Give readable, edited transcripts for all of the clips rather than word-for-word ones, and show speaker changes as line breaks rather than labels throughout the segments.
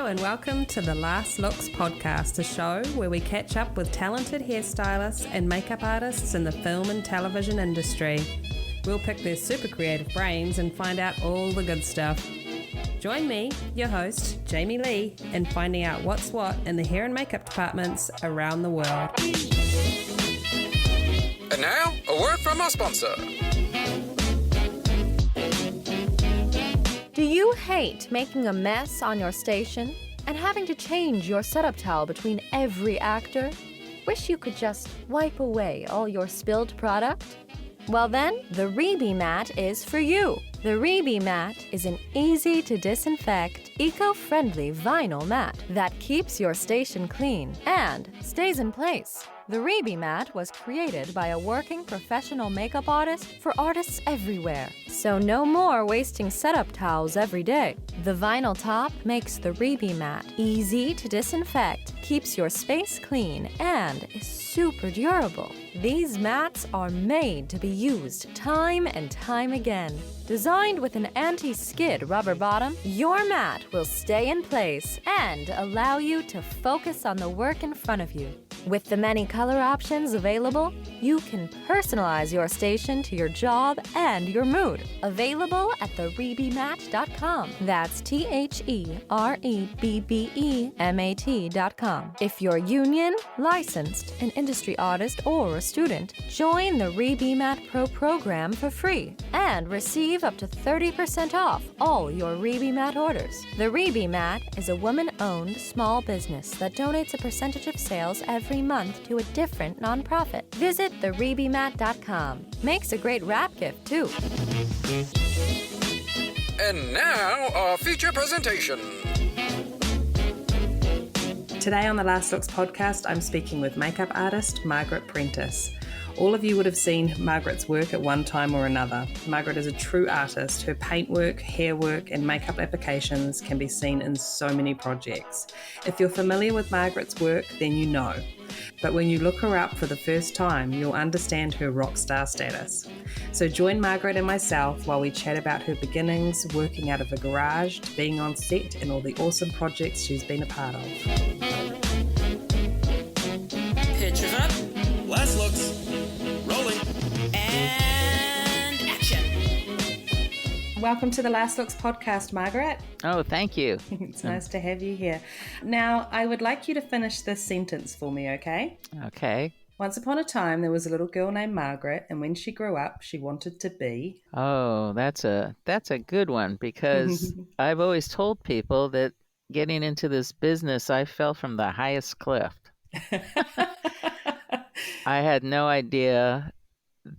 and welcome to the Last Looks podcast, a show where we catch up with talented hairstylists and makeup artists in the film and television industry. We'll pick their super creative brains and find out all the good stuff. Join me, your host, Jamie Lee, in finding out what's what in the hair and makeup departments around the world.
And now, a word from our sponsor.
Do you hate making a mess on your station and having to change your setup towel between every actor? Wish you could just wipe away all your spilled product? Well then, the Rebbe Mat is for you. The Rebbe Mat is an easy-to-disinfect, eco-friendly vinyl mat that keeps your station clean and stays in place. The Rebbe Mat was created by a working professional makeup artist for artists everywhere. So no more wasting setup towels every day. The vinyl top makes the Rebbe Mat easy to disinfect, keeps your space clean, and is super durable. These mats are made to be used time and time again. Designed with an anti-skid rubber bottom, your mat will stay in place and allow you to focus on the work in front of you. With the many color options available, you can personalize your station to your job and your mood. Available at therebbemat.com. That's TheRebbemat.com. If you're union, licensed, an industry artist, or a student, join the Rebbe Mat Pro program for free and receive up to 30% off all your Rebbe Mat orders. The Rebbe Mat is a woman-owned small business that donates a percentage of sales every month to a different nonprofit. Visit therebbemat.com. Makes a great wrap gift, too.
And now, our feature presentation.
Today on the Last Looks podcast, I'm speaking with makeup artist Margaret Prentice. All of you would have seen Margaret's work at one time or another. Margaret is a true artist. Her paintwork, hair work, and makeup applications can be seen in so many projects. If you're familiar with Margaret's work, then you know. But when you look her up for the first time, you'll understand her rockstar status. So join Margaret and myself while we chat about her beginnings, working out of a garage, to being on set, and all the awesome projects she's been a part of.
Pictures up.
Last looks. Rolling.
And action.
Welcome to the Last Looks podcast, Margaret.
Oh, thank you.
It's nice to have you here. Now, I would like you to finish this sentence for me, okay?
Okay.
Once upon a time, there was a little girl named Margaret, and when she grew up, she wanted to be...
Oh, that's a good one, because I've always told people that getting into this business, I fell from the highest cliff. I had no idea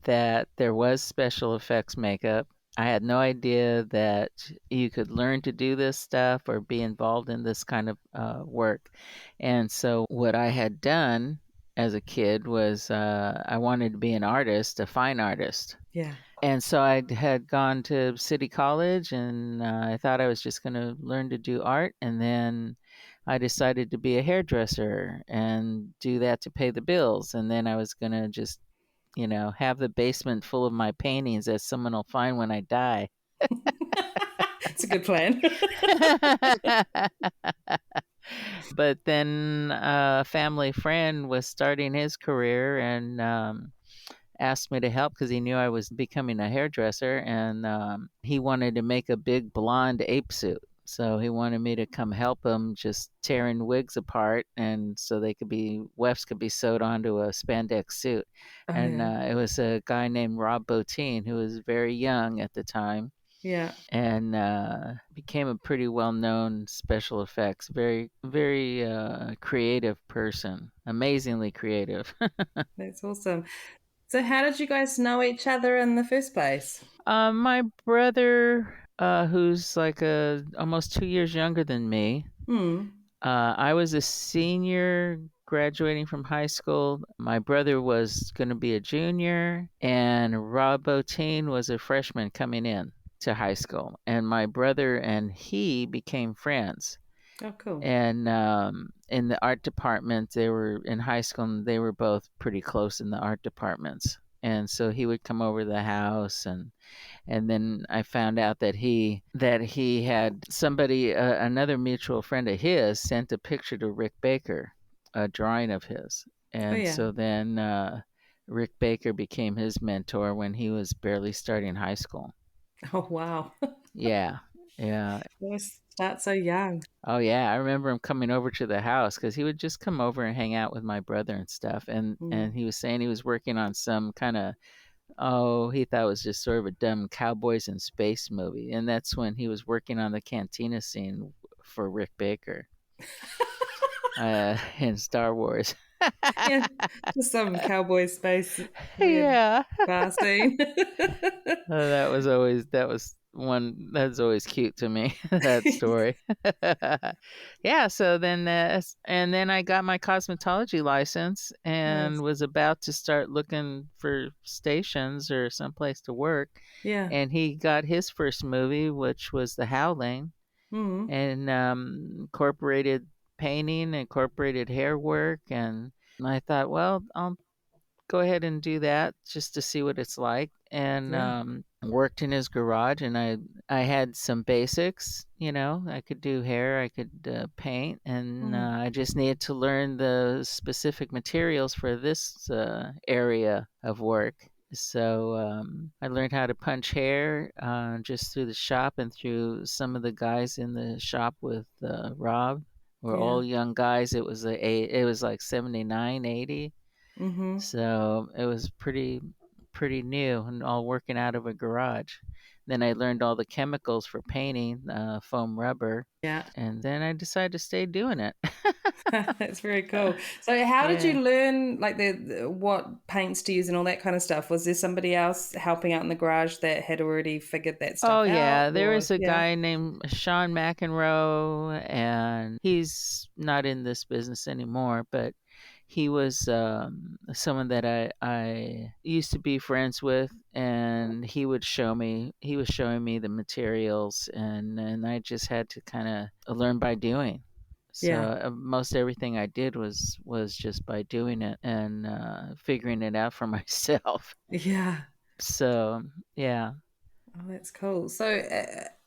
that there was special effects makeup. I had no idea that you could learn to do this stuff or be involved in this kind of work. And so what I had done as a kid was I wanted to be an artist, a fine artist.
Yeah.
And so I had gone to City College, and I thought I was just going to learn to do art. And then I decided to be a hairdresser and do that to pay the bills. And then I was going to just, have the basement full of my paintings that someone will find when I die.
It's a good plan.
But then a family friend was starting his career and asked me to help because he knew I was becoming a hairdresser, and he wanted to make a big blonde ape suit. So he wanted me to come help him just tearing wigs apart, and so wefts could be sewed onto a spandex suit.
Oh,
and
yeah.
It was a guy named Rob Bottin, who was very young at the time.
Yeah.
And became a pretty well-known special effects, very, very creative person, amazingly creative.
That's awesome. So how did you guys know each other in the first place?
My brother, who's like almost 2 years younger than me, I was a senior graduating from high school. My brother was going to be a junior, and Rob Bottin was a freshman coming in to high school. And my brother and he became friends.
Oh, cool.
And in the art department, they were in high school, and they were both pretty close in the art departments. and so he would come over to the house, and then I found out that he had somebody, another mutual friend of his, sent a picture to Rick Baker, a drawing of his,
Oh
and
yeah.
so then Rick Baker became his mentor when he was barely starting high school.
Oh wow.
Yeah, yeah.
Always start so young.
Oh yeah, I remember him coming over to the house because he would just come over and hang out with my brother and stuff. And
Mm.
he was saying he was working on some kind of, oh, he thought it was just sort of a dumb cowboys in space movie, and that's when he was working on the cantina scene for Rick Baker in Star Wars.
Yeah, just some cowboy space weird
Yeah.
bar scene.
That's always cute to me, that story. Yeah, so then and then I got my cosmetology license
Nice.
and was about to start looking for stations or someplace to work,
Yeah.
and he got his first movie, which was The Howling,
Mm.
and incorporated painting, incorporated hair work, and I thought, well, I'll go ahead and do that just to see what it's like. And
Yeah.
worked in his garage, and I had some basics. I could do hair, I could paint, and
Mm.
I just needed to learn the specific materials for this area of work. So I learned how to punch hair just through the shop and through some of the guys in the shop with Rob. We're
Yeah.
all young guys. It was like 79, 80.
Mm-hmm.
So it was pretty new and all working out of a garage. Then I learned all the chemicals for painting, foam rubber,
Yeah.
and then I decided to stay doing it.
That's very cool. So, how did
Yeah.
you learn like what paints to use and all that kind of stuff? Was there somebody else helping out in the garage that had already figured that
Oh
stuff out?
yeah, there
Or
was a
yeah,
guy named Sean McEnroe, and he's not in this business anymore, but he was someone that I used to be friends with, and he was showing me the materials, and I just had to kind of learn by doing. So
yeah,
most everything I did was just by doing it and figuring it out for myself.
yeah.
So yeah.
Oh, that's cool. So,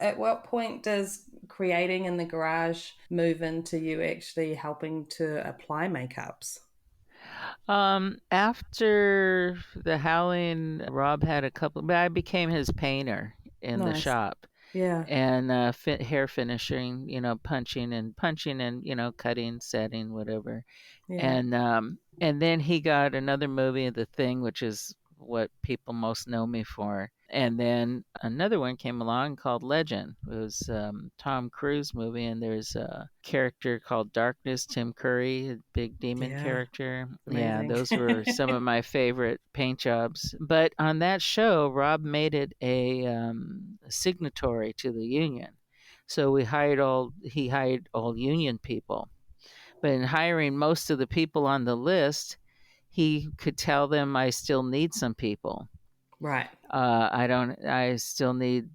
at what point does creating in the garage move into you actually helping to apply makeups?
After the Howling, Rob had a couple, but I became his painter in the
Nice.
shop,
Yeah,
and hair finishing, punching and cutting, setting, whatever.
yeah,
And then he got another movie, The Thing, which is what people most know me for. And then another one came along called Legend. It was Tom Cruise movie, and there's a character called Darkness, Tim Curry, a big demon
yeah.
character. Yeah,
Amazing.
those were some of my favorite paint jobs. But on that show, Rob made it a signatory to the union. So he hired all union people. But in hiring most of the people on the list, he could tell them, I still need some people.
Right.
I still need,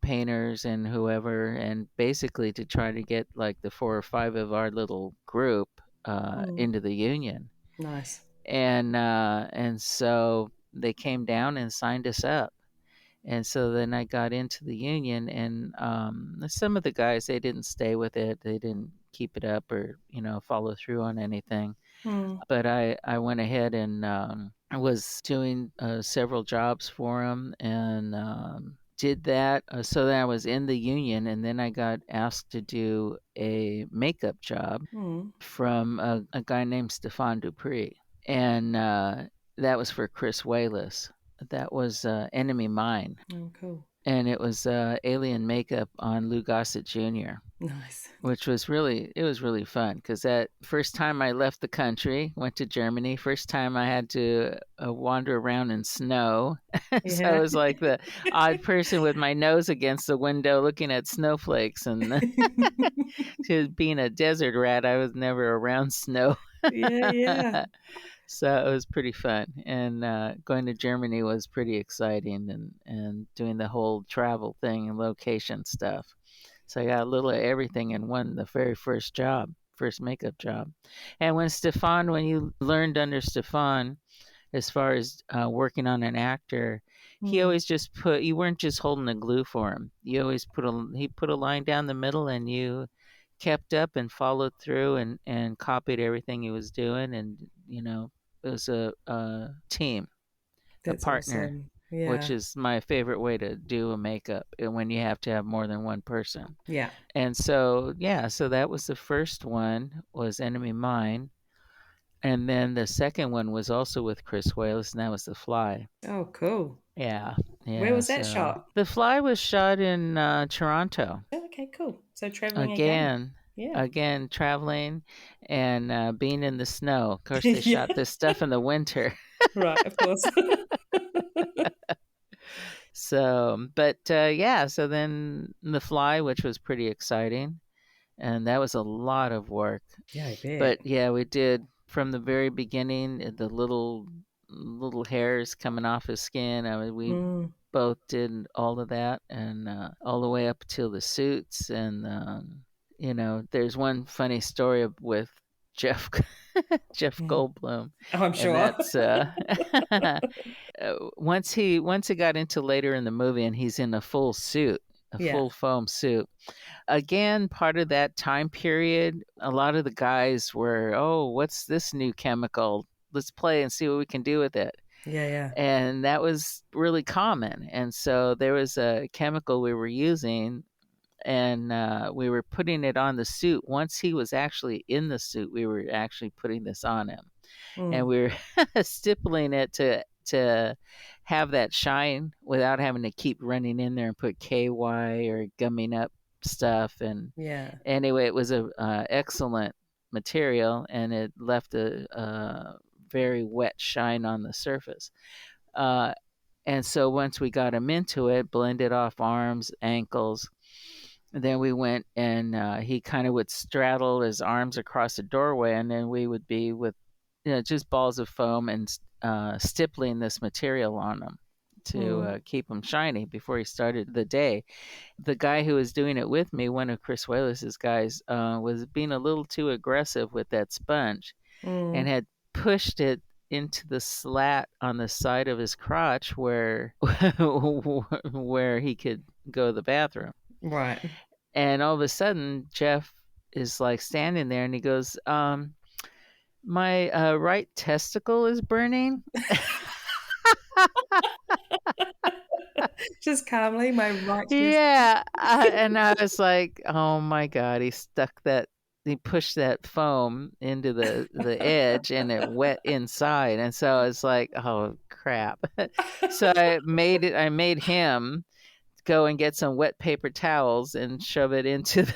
painters and whoever, and basically to try to get like the 4 or 5 of our little group
Mm,
into the union.
nice.
And so they came down and signed us up. And so then I got into the union, and some of the guys, they didn't stay with it. They didn't keep it up or, follow through on anything.
Mm,
But I went ahead and I was doing several jobs for him, and did that. So then I was in the union, and then I got asked to do a makeup job
mm.
from a guy named Stefan Dupree. And that was for Chris Wayless. That was Enemy Mine.
Oh, cool.
And it was alien makeup on Lou Gossett Jr.,
Nice.
which was really fun because that first time I left the country, went to Germany, first time I had to wander around in snow. So I
Yeah.
was like the odd person with my nose against the window looking at snowflakes, and to being a desert rat, I was never around snow.
Yeah, yeah.
So it was pretty fun, and going to Germany was pretty exciting, and doing the whole travel thing and location stuff. So I got a little of everything in one, the very first makeup job. And when you learned under Stefan, as far as working on an actor, he
Mm.
always just put, you weren't just holding the glue for him. You always he put a line down the middle, and you kept up and followed through and copied everything he was doing. And, it was a team, a
That's
partner,
awesome.
which
Yeah.
is my favorite way to do a makeup when you have to have more than one person.
Yeah.
And so, yeah, so that was the first one, was Enemy Mine. And then the second one was also with Chris Wallace, and that was The Fly.
Oh, cool.
Yeah,
Where
yeah.
was that
So
shot?
The Fly was shot in Toronto.
Oh, okay, cool. So traveling again.
Again,
Yeah.
again, traveling and being in the snow. Of course, they
Yeah.
shot this stuff in the winter.
Right, of course.
So, but yeah, so then The Fly, which was pretty exciting, and that was a lot of work.
Yeah, I bet.
But yeah, we did from the very beginning, the little hairs coming off his skin. I mean, we
Mm.
both did all of that, and all the way up till the suits. And there's one funny story with Jeff Jeff
Mm.
Goldblum,
Oh, I'm
and
sure.
that's once he got into later in the movie, and he's in a full suit, a
Yeah.
full foam suit. Again, part of that time period, a lot of the guys were, oh, what's this new chemical? Let's play and see what we can do with it.
Yeah, yeah.
And that was really common. And so there was a chemical we were using, and we were putting it on the suit. Once he was actually in the suit, we were actually putting this on him, and
Mm.
we were stippling it to have that shine without having to keep running in there and put KY or gumming up stuff. And
Yeah.
anyway, it was a excellent material, and it left a very wet shine on the surface. Uh, and so once we got him into it, blended off arms, ankles, then we went, and he kind of would straddle his arms across the doorway, and then we would be with just balls of foam and stippling this material on him to
Mm.
keep him shiny before he started the day. The guy who was doing it with me, one of Chris Wallace's guys, was being a little too aggressive with that sponge, and
Mm.
had pushed it into the slat on the side of his crotch where where he could go to the bathroom.
Right.
And all of a sudden, Jeff is like standing there, and he goes, my right testicle is burning.
Just calmly, my right chest.
Yeah. And I was like, oh my God, he pushed that foam into the edge, and it wet inside. And so I was like, oh crap. So I made him go and get some wet paper towels and shove it into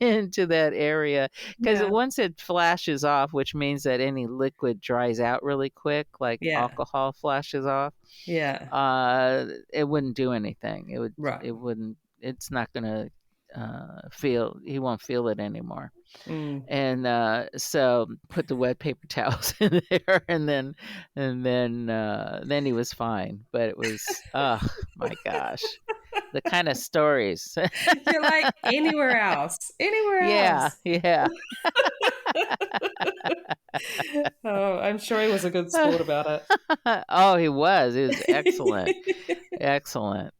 into that area, because
Yeah.
once it flashes off, which means that any liquid dries out really quick, like
Yeah.
alcohol flashes off,
Yeah.
it wouldn't do anything.
Right.
It wouldn't. It's not gonna feel. He won't feel it anymore.
Mm.
And so put the wet paper towels in there, and then he was fine. But it was, oh my gosh, the kind of stories.
You're like, anywhere else. Anywhere
Yeah,
else.
yeah.
Oh, I'm sure he was a good sport about it.
Oh, he was. He was excellent. Excellent.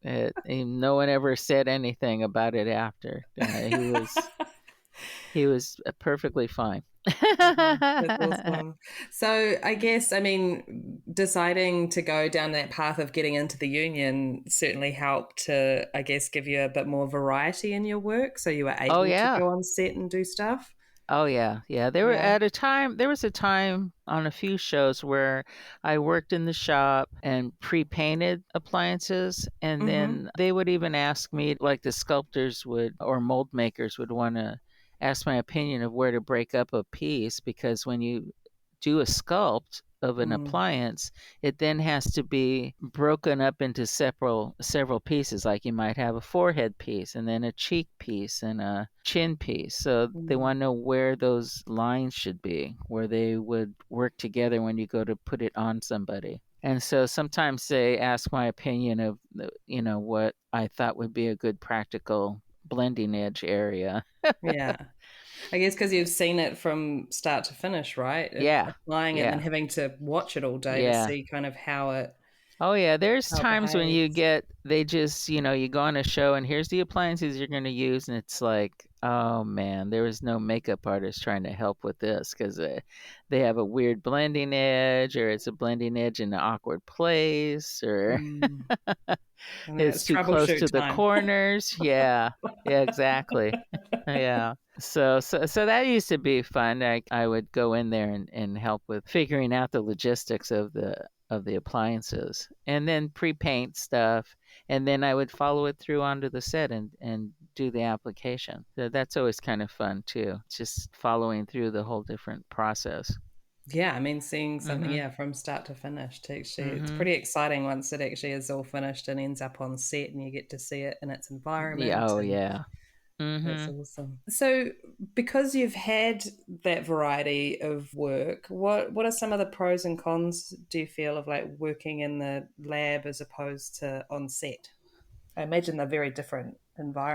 No one ever said anything about it after. He was perfectly fine.
That's awesome. So I guess, I mean, deciding to go down that path of getting into the union certainly helped to, I guess, give you a bit more variety in your work. So you were
Oh
able to
yeah.
go on set and do stuff.
Oh yeah, yeah. There was a time on a few shows where I worked in the shop and pre-painted appliances, and
Mm-hmm.
then they would even ask me, like the sculptors would or mold makers would want to ask my opinion of where to break up a piece, because when you do a sculpt of an
Mm.
appliance, it then has to be broken up into several pieces. Like you might have a forehead piece, and then a cheek piece, and a chin piece. So they
Mm.
want to know where those lines should be, where they would work together when you go to put it on somebody. And so sometimes they ask my opinion of what I thought would be a good practical blending edge area.
Yeah. I guess because you've seen it from start to finish, right?
Yeah.
Applying it and then
Yeah.
having to watch it all day to
Yeah.
see kind of how it
Oh yeah, there's
how it
times when
behaves.
they just, you go on a show and here's the appliances you're going to use and it's like, oh man, there was no makeup artist trying to help with this cuz they have a weird blending edge or it's a blending edge in an awkward place or
Mm. I know
it's
it's
too close
troubleshoot
to the
time.
corners. Yeah. Yeah, exactly. Yeah. So that used to be fun. I would go in there and help with figuring out the logistics of the appliances and then pre-paint stuff and then I would follow it through onto the set and do the application. So that's always kind of fun too. Just following through the whole different process.
Yeah, I mean, seeing something,
Mhm.
yeah, from start to finish to actually, it's
Mhm.
pretty exciting once it actually is all finished and ends up on set and you get to see it in its
Yeah,
environment
oh
and
yeah.
that's
Mhm.
awesome. So, because you've had that variety of work, what are some of the pros and cons do you feel of like working in the lab as opposed to on set? I imagine they're very different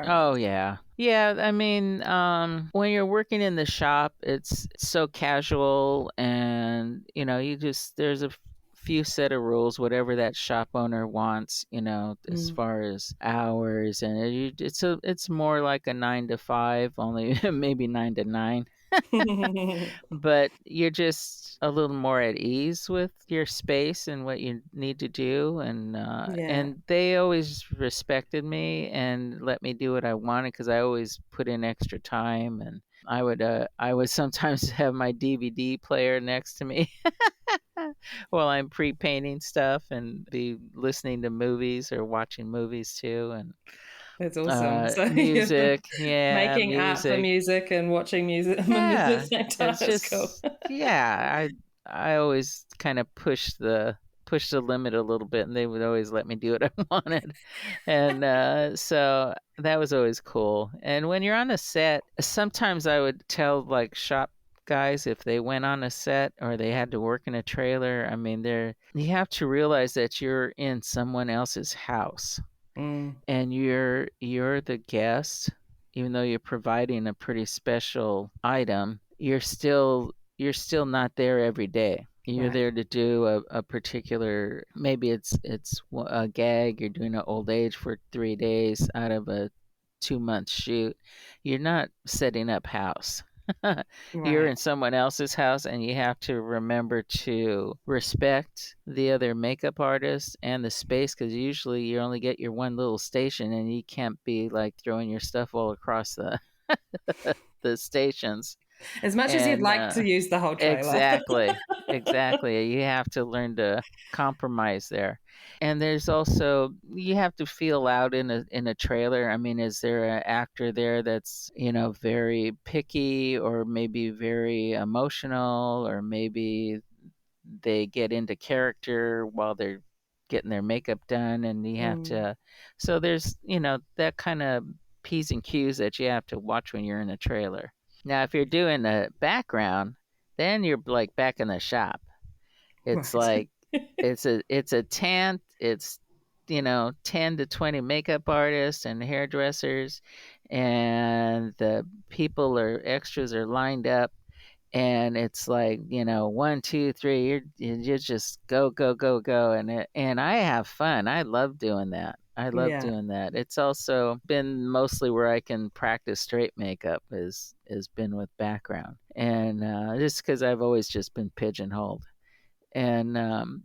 Oh
environments.
yeah. Yeah, I mean, when you're working in the shop, it's so casual and, you just there's few set of rules whatever that shop owner wants, as
Mm.
far as hours and it's more like a 9 to 5, only maybe 9 to 9. But you're just a little more at ease with your space and what you need to do
Yeah.
and they always respected me and let me do what I wanted because I always put in extra time and I would sometimes have my DVD player next to me while I'm pre-painting stuff and be listening to movies or watching movies too and
That's awesome. So you're
music, yeah,
making art for
music.
music and watching music at the
Yeah,
same time.
it's
That's cool.
just yeah, I always kind of push the limit a little bit and they would always let me do what I wanted. And so that was always cool. And when you're on a set, sometimes I would tell like shop guys if they went on a set or they had to work in a trailer, I mean you have to realize that you're in someone else's house
Mm,
and you're the guest even though you're providing a pretty special item you're still not there every day. You're
right.
there to do a particular maybe it's a gag. You're doing an old age for 3 days out of a 2 month shoot. You're not setting up house. You're
Right.
in someone else's house and you have to remember to respect the other makeup artist and the space because usually you only get your one little station and you can't be like throwing your stuff all across the the stations
As much as you'd
and
like to use the whole trailer.
exactly, exactly. You have to learn to compromise there. And there's also you have to feel out in a trailer. I mean, is there an actor there that's, very picky or maybe very emotional or maybe they get into character while they're getting their makeup done and you have
Mm.
to so there's, that kind of P's and Q's that you have to watch when you're in a trailer. Now, if you're doing a background, then you're like back in the shop. It's
Right.
like it's a tent. It's 10 to 20 makeup artists and hairdressers, and the people or extras are lined up, and it's like 1 2 3 you just go go go go and I have fun. I love doing that. I love
Yeah.
doing that. It's also been mostly where I can practice straight makeup has been with background and just because I've always just been pigeonholed and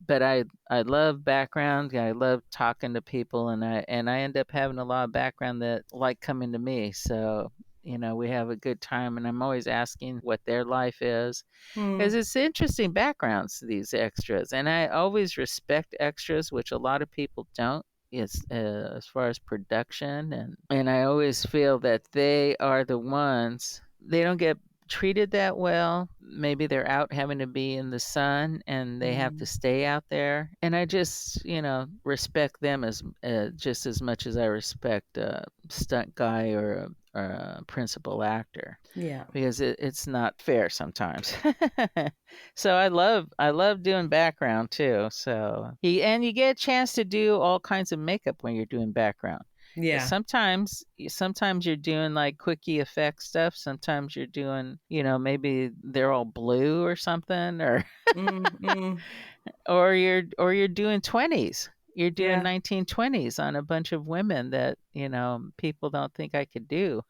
but I love background. I love talking to people and I end up having a lot of background that like coming to me. So we have a good time and I'm always asking what their life is because
Mm.
it's interesting backgrounds, these extras, and I always respect extras, which a lot of people don't. It's as far as production, and I always feel that they are the ones they don't get treated that well. Maybe they're out having to be in the sun and they have to
Mm.
stay out there, and I just respect them as just as much as I respect a stunt guy or a principal actor
Yeah.
because it's not fair sometimes. So I love doing background too. So and you get a chance to do all kinds of makeup when you're doing background.
Yeah.
Sometimes you're doing like quickie effect stuff. Sometimes you're doing, maybe they're all blue or something, or
Mm.
or you're doing 20s. You're doing
Yeah.
1920s on a bunch of women that, people don't think I could do.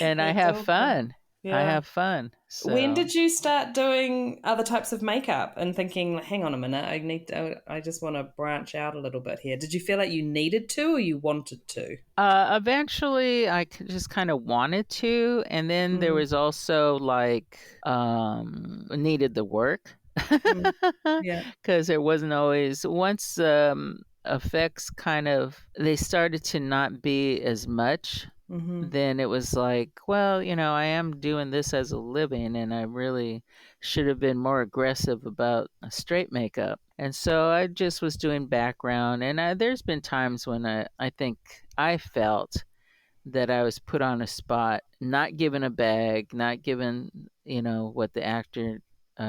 And I
That's
have
awesome.
fun. I
Yeah.
have fun.
When
So
did you start doing other types of makeup and thinking, hang on a minute, I just want to branch out a little bit here? Did you feel like you needed to or you wanted to?
eventually, just kind of wanted to, and then there
Mm,
was also like needed the work
mm, yeah.
because there wasn't always once effects kind of they started to not be as much.
Hmm.
Then it was like, well, I am doing this as a living, and I really should have been more aggressive about straight makeup. And so I just was doing background, and there's been times when I think I felt that I was put on a spot, not given a bag, not given, what the actor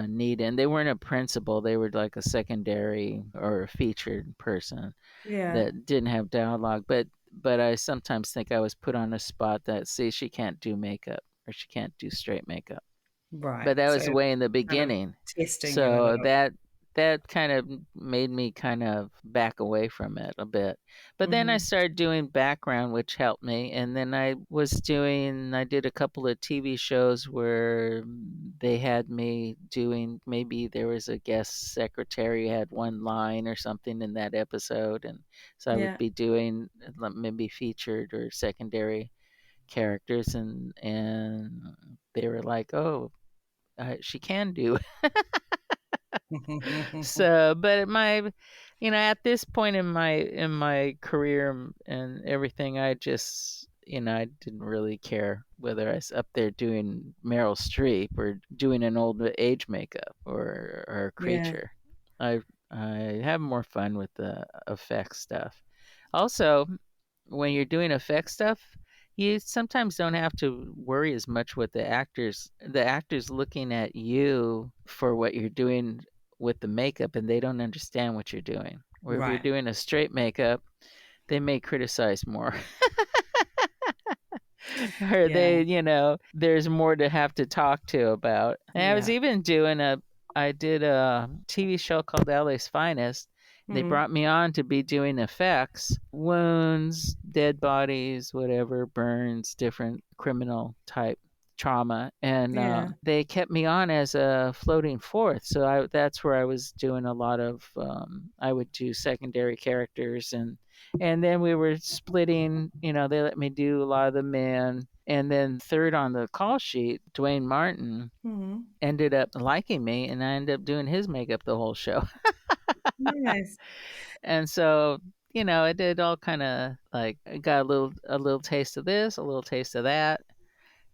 needed. And they weren't a principal, they were like a secondary or a featured person
Yeah.
that didn't have dialogue. But I sometimes think I was put on a spot that, see, she can't do makeup or she can't do straight makeup.
Right.
But that
So
was way in the
kind of
beginning.
testing you a
So
little.
that kind of made me kind of back away from it a bit. But then I
Hmm.
started doing background, which helped me. And then I did a couple of TV shows where they had me doing, maybe there was a guest secretary who had one line or something in that episode. And so I would
Yeah.
be doing maybe featured or secondary characters. And they were like, oh, she can do. So, but at this point in my career and everything, I just, I didn't really care whether I was up there doing Meryl Streep or doing an old age makeup or a
Yeah.
creature. I I have more fun with the effect stuff. Also, when you're doing effect stuff, you sometimes don't have to worry as much with the actors looking at you for what you're doing with the makeup, and they don't understand what you're doing. Or if you're
Right.
doing a straight makeup, they may criticize more. Or
Yeah.
there's more to have to talk to about. And I was
Yeah.
even I did a TV show called LA's Finest. They
Hmm.
brought me on to be doing effects, wounds, dead bodies, whatever, burns, different criminal type trauma. And
Yeah.
they kept me on as a floating fourth. So that's where I was doing a lot of, I would do secondary characters, and then we were splitting, they let me do a lot of the men. And then third on the call sheet, Dwayne Martin
Hmm.
ended up liking me, and I ended up doing his makeup the whole show.
Nice.
And so, it did all kind of like I got a little taste of this, a little taste of that,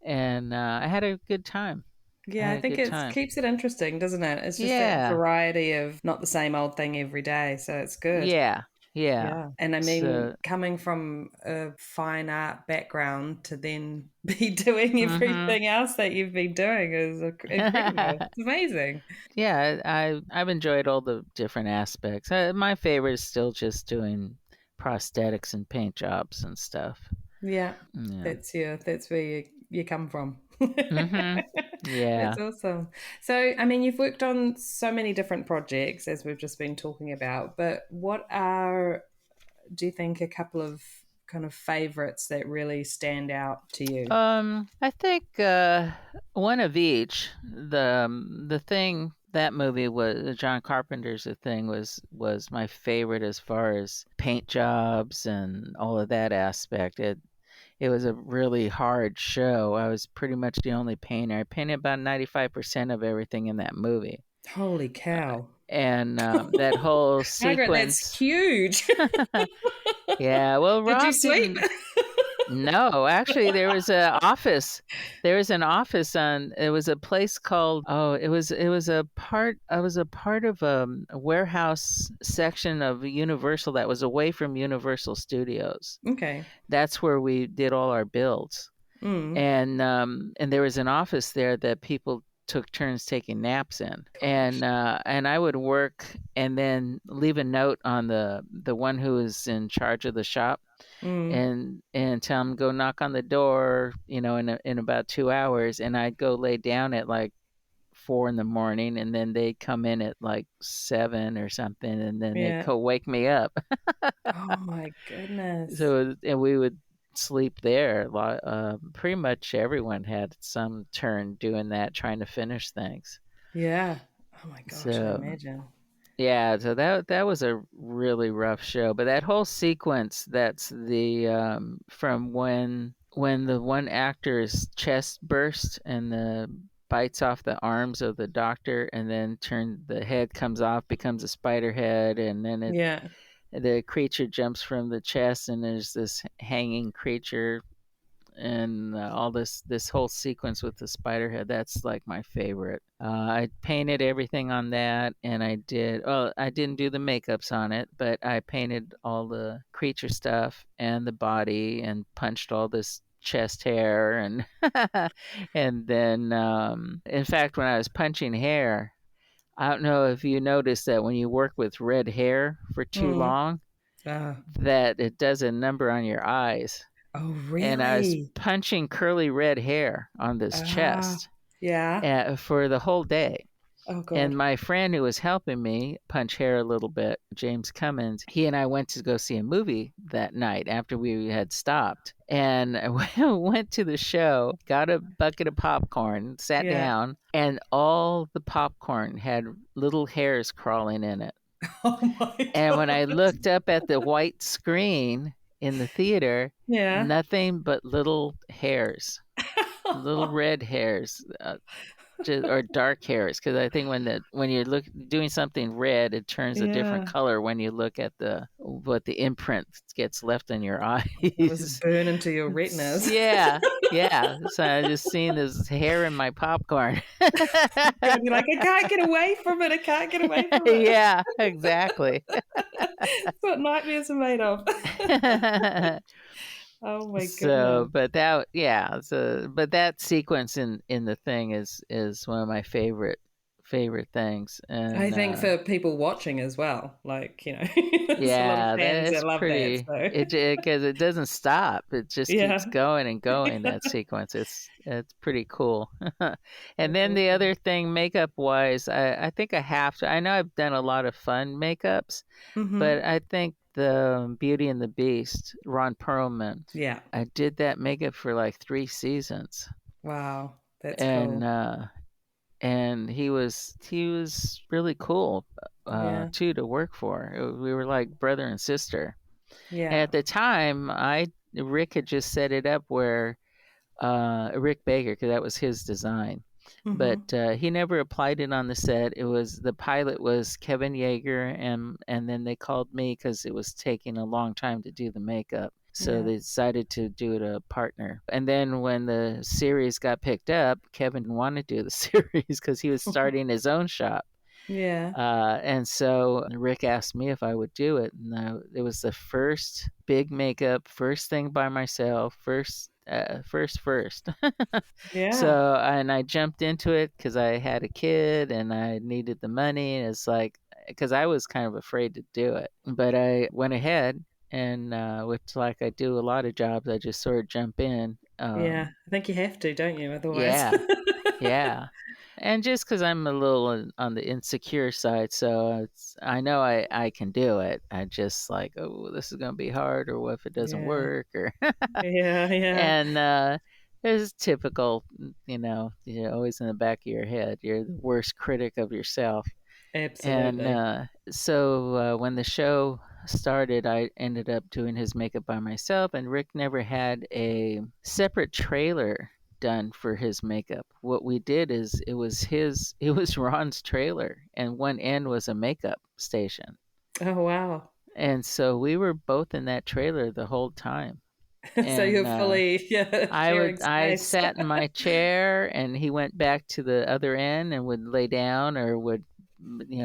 and I had a good time. I
Yeah,
had
I
a
think
good
it
time.
keeps it interesting, doesn't it? It's just that
Yeah,
variety of not the same old thing every day, so it's good.
yeah, yeah.
Yeah. And I mean,
So,
coming from a fine art background to then be doing
hmm
everything else that you've been doing is incredible. It's amazing.
yeah, I've enjoyed all the different aspects. My favorite is still just doing prosthetics and paint jobs and stuff.
Yeah.
Yeah.
That's where you come from.
Mhm.
That's
Yeah.
awesome. So, I mean, you've worked on so many different projects as we've just been talking about, but do you think, a couple of kind of favorites that really stand out to you?
I think one of each. The thing that movie was John Carpenter's The Thing was my favorite as far as paint jobs and all of that aspect. It was a really hard show. I was pretty much the only painter. I painted about 95% of everything in that movie.
Holy cow.
And that whole
Margaret, that's
sequence.
huge.
Yeah, well,
Did you
Rob
sweep?
didn't. No, actually, there was a office. There was an office on. It was a place called. Oh, it was a part. I was a part of a warehouse section of Universal that was away from Universal Studios.
Okay.
That's where we did all our builds,
Mm.
and there was an office there that people took turns taking naps in, and I would work and then leave a note on the one who was in charge of the shop
Mm.
and tell them go knock on the door, in about 2 hours, and I'd go lay down at like 4 in the morning, and then they'd come in at like 7 or something, and then they'd
Yeah.
go wake me up.
Oh my goodness.
And we would sleep there. Pretty much everyone had some turn doing that, trying to finish things.
Yeah. Oh my gosh, I
So
imagine.
yeah, so that was a really rough show. But that whole sequence, that's the from when the one actor's chest burst and the bites off the arms of the doctor, and then the head comes off, becomes a spider head, and then
Yeah.
the creature jumps from the chest, and there's this hanging creature, and all this whole sequence with the spider head, that's like my favorite. I painted everything on that, and I didn't do the makeups on it, but I painted all the creature stuff and the body, and punched all this chest hair, and and then in fact, when I was punching hair, I don't know if you noticed that when you work with red hair for too
Mm.
long,
Ah.
that it does a number on your eyes.
Oh,
And I was
really?
punching curly red hair on this
Ah.
chest
Yeah.
for the whole day.
Oh,
And
God.
my friend who was helping me punch hair a little bit, James Cummins, he and I went to go see a movie that night after we had stopped. And I went to the show, got a bucket of popcorn, sat
Yeah.
down, and all the popcorn had little hairs crawling in it.
Oh my
And when I
God.
looked up at the white screen in the theater,
Yeah.
nothing but little hairs, little red hairs, or dark hairs. Because I think when you're doing something red, it turns a different
Yeah.
color when you look at what the imprint gets left in your
It was
eyes.
burn into your retinas.
Yeah, yeah. So I just seen this hair in my popcorn.
You're like, I can't get away from it. I can't get away from it.
Yeah, exactly.
That's what nightmares are made of. Oh my
So,
goodness.
but that sequence in the thing is one of my favorite things,
I
and
think for people watching as well, like, there's a lot of
yeah,
fans
that
that
is
love that.
pretty.
So,
Because it doesn't stop. It just keeps
yeah.
going and going. That sequence, it's pretty cool. And
That's
then the
awesome.
other thing, makeup wise, I think I have to. I know I've done a lot of fun makeups,
Mm-hmm.
but I think the Beauty and the Beast, Ron Perlman,
Yeah.
I did that makeup for like 3 seasons,
Wow. That's
and
cool.
uh, and he was really cool
Yeah.
too to work for. We were like brother and sister. And
Yeah.
at the time, Rick had just set it up where Rick Baker, because that was his design. But
Mm-hmm.
he never applied it on the set. The pilot was Kevin Yeager, and then they called me because it was taking a long time to do the makeup. So
Yeah.
they decided to do it a partner. And then when the series got picked up, Kevin didn't want to do the series because he was starting his own shop.
Yeah.
And so Rick asked me if I would do it. And it was the first big makeup, first thing by myself, first.
Yeah.
So, and I jumped into it because I had a kid and I needed the money. And it's like, because I was kind of afraid to do it. But I went ahead, and which, like I do a lot of jobs, I just sort of jump in.
Yeah. I think you have to, don't you? Otherwise.
Yeah. Yeah. And just because I'm a little on the insecure side, so I know I can do it. I just like, oh, this is gonna be hard, or what if it doesn't
Yeah.
work, or
Yeah. Yeah.
and it's typical, you're always in the back of your head. You're the worst critic of yourself. And
Absolutely.
so when the show started, I ended up doing his makeup by myself, and Rick never had a separate trailer done for his makeup. What we did is it was Ron's trailer, and one end was a makeup station.
Oh, wow.
And so we were both in that trailer the whole time.
So you're
And
fully, yeah, sharing
I
space.
sat in my chair, and he went back to the other end and would lay down, or would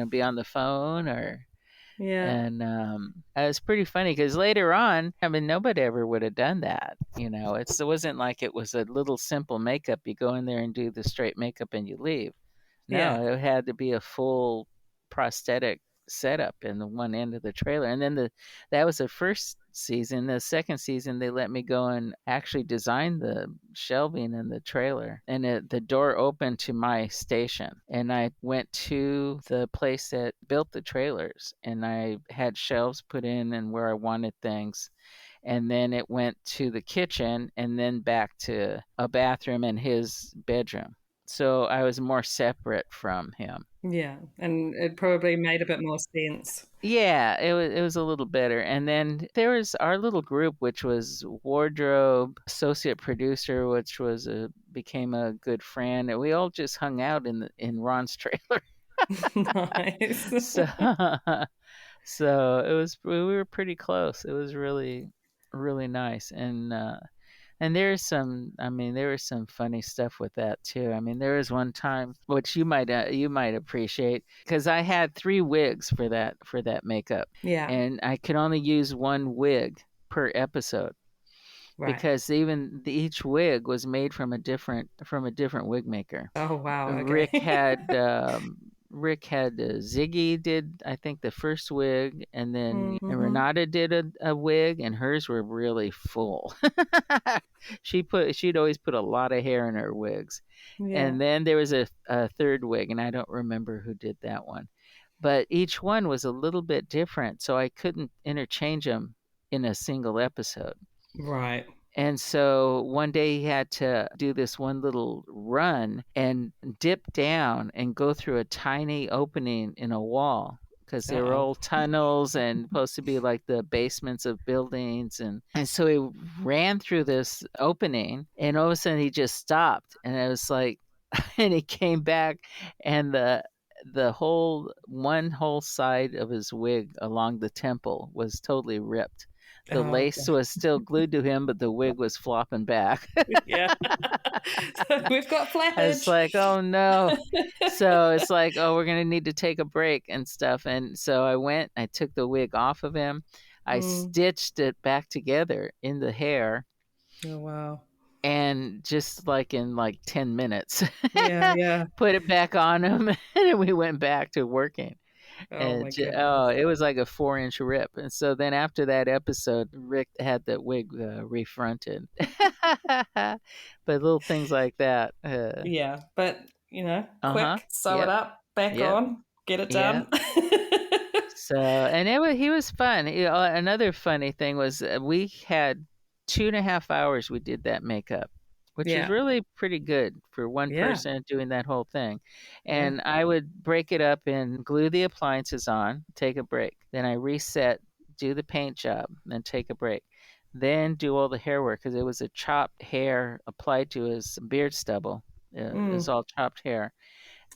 be on the phone, or
Yeah.
and it was pretty funny because later on, I mean, nobody ever would have done that. It wasn't like it was a little simple makeup. You go in there and do the straight makeup and you leave.
Yeah.
No, it had to be a full prosthetic setup in the one end of the trailer. And then that was the first season. The second season, they let me go and actually design the shelving in the trailer. And the door opened to my station. And I went to the place that built the trailers, and I had shelves put in and where I wanted things. And then it went to the kitchen and then back to a bathroom and his bedroom. So I was more separate from him.
Yeah, and it probably made a bit more sense.
Yeah, it was a little better. And then there was our little group, which was wardrobe, associate producer, which became a good friend, and we all just hung out in Ron's trailer.
Nice.
So so we were pretty close. It was really really nice. And there's there was some funny stuff with that too. I mean, there was one time which you might appreciate, because I had 3 wigs for that makeup,
Yeah,
and I could only use 1 wig per episode,
right.
because each wig was made from a different wig maker.
Oh, wow, okay.
Rick had Ziggy did, I think, the first wig, and then
Mhm.
Renata did a wig, and hers were really full. She'd always put a lot of hair in her wigs.
Yeah,
And then there was a third wig, and I don't remember who did that one. But each one was a little bit different, so I couldn't interchange them in a single episode.
right.
And so one day he had to do this one little run and dip down and go through a tiny opening in a wall, because they were
Uh-oh.
all tunnels and supposed to be like the basements of buildings. And so he ran through this opening, and all of a sudden he just stopped. And it was like, and he came back, and the whole side of his wig along the temple was totally ripped. The
Oh,
lace was still glued to him, but the wig was flopping back.
yeah. So we've got
I was
flappage.
like, oh no. So it's like, oh, we're going to need to take a break and stuff. And so I took the wig off of him. I
Mm.
stitched it back together in the hair,
Oh, wow.
and just like in like 10 minutes,
Yeah, yeah.
put it back on him, and then we went back to working.
Oh,
And
my goodness.
it was like a 4-inch rip. And so then after that episode, Rick had the wig refronted. But little things like that.
Yeah, but,
Uh-huh.
quick, sew it
Yep.
up, back
Yep.
on, get it
Yep.
done.
So, and he was fun. Another funny thing was, we had 2.5 hours we did that makeup, which was
Yeah,
really pretty good for one
yeah,
person doing that whole thing.
yeah.
And I would break it up and glue the appliances on, take a break. Then I reset, do the paint job, then take a break. Then do all the hair work, because it was a chopped hair applied to his beard stubble. It was
Mm.
all chopped hair.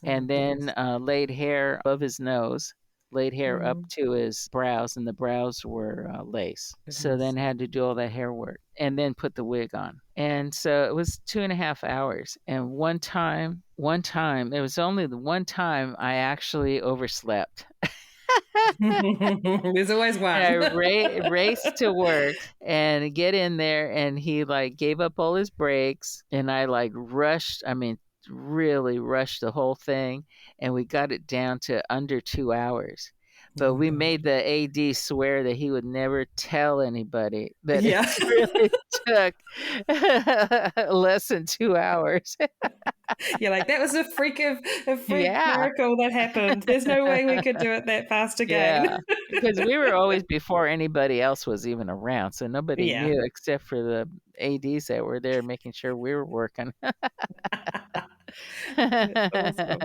Oh,
And then
goodness.
laid hair above his nose, laid hair up
Mm.
to his brows, and the brows were lace. So
Goodness.
then had to do all that hair work and then put the wig on. And so it was 2.5 hours. And there was only the one time I actually overslept.
There's always
And I
one.
raced to work and get in there, and he like gave up all his breaks, and I like rushed. I mean, really rushed the whole thing, and we got it down to under 2 hours. But
Oh,
we
God.
made the AD swear that he would never tell anybody that it
Yeah.
really took less than 2 hours.
You're like, that was a freak
Yeah.
miracle that happened. There's no way we could do it that fast again.
Yeah, because we were always before anybody else was even around, so nobody
Yeah.
knew except for the ADs that were there making sure we were working.
That's awesome.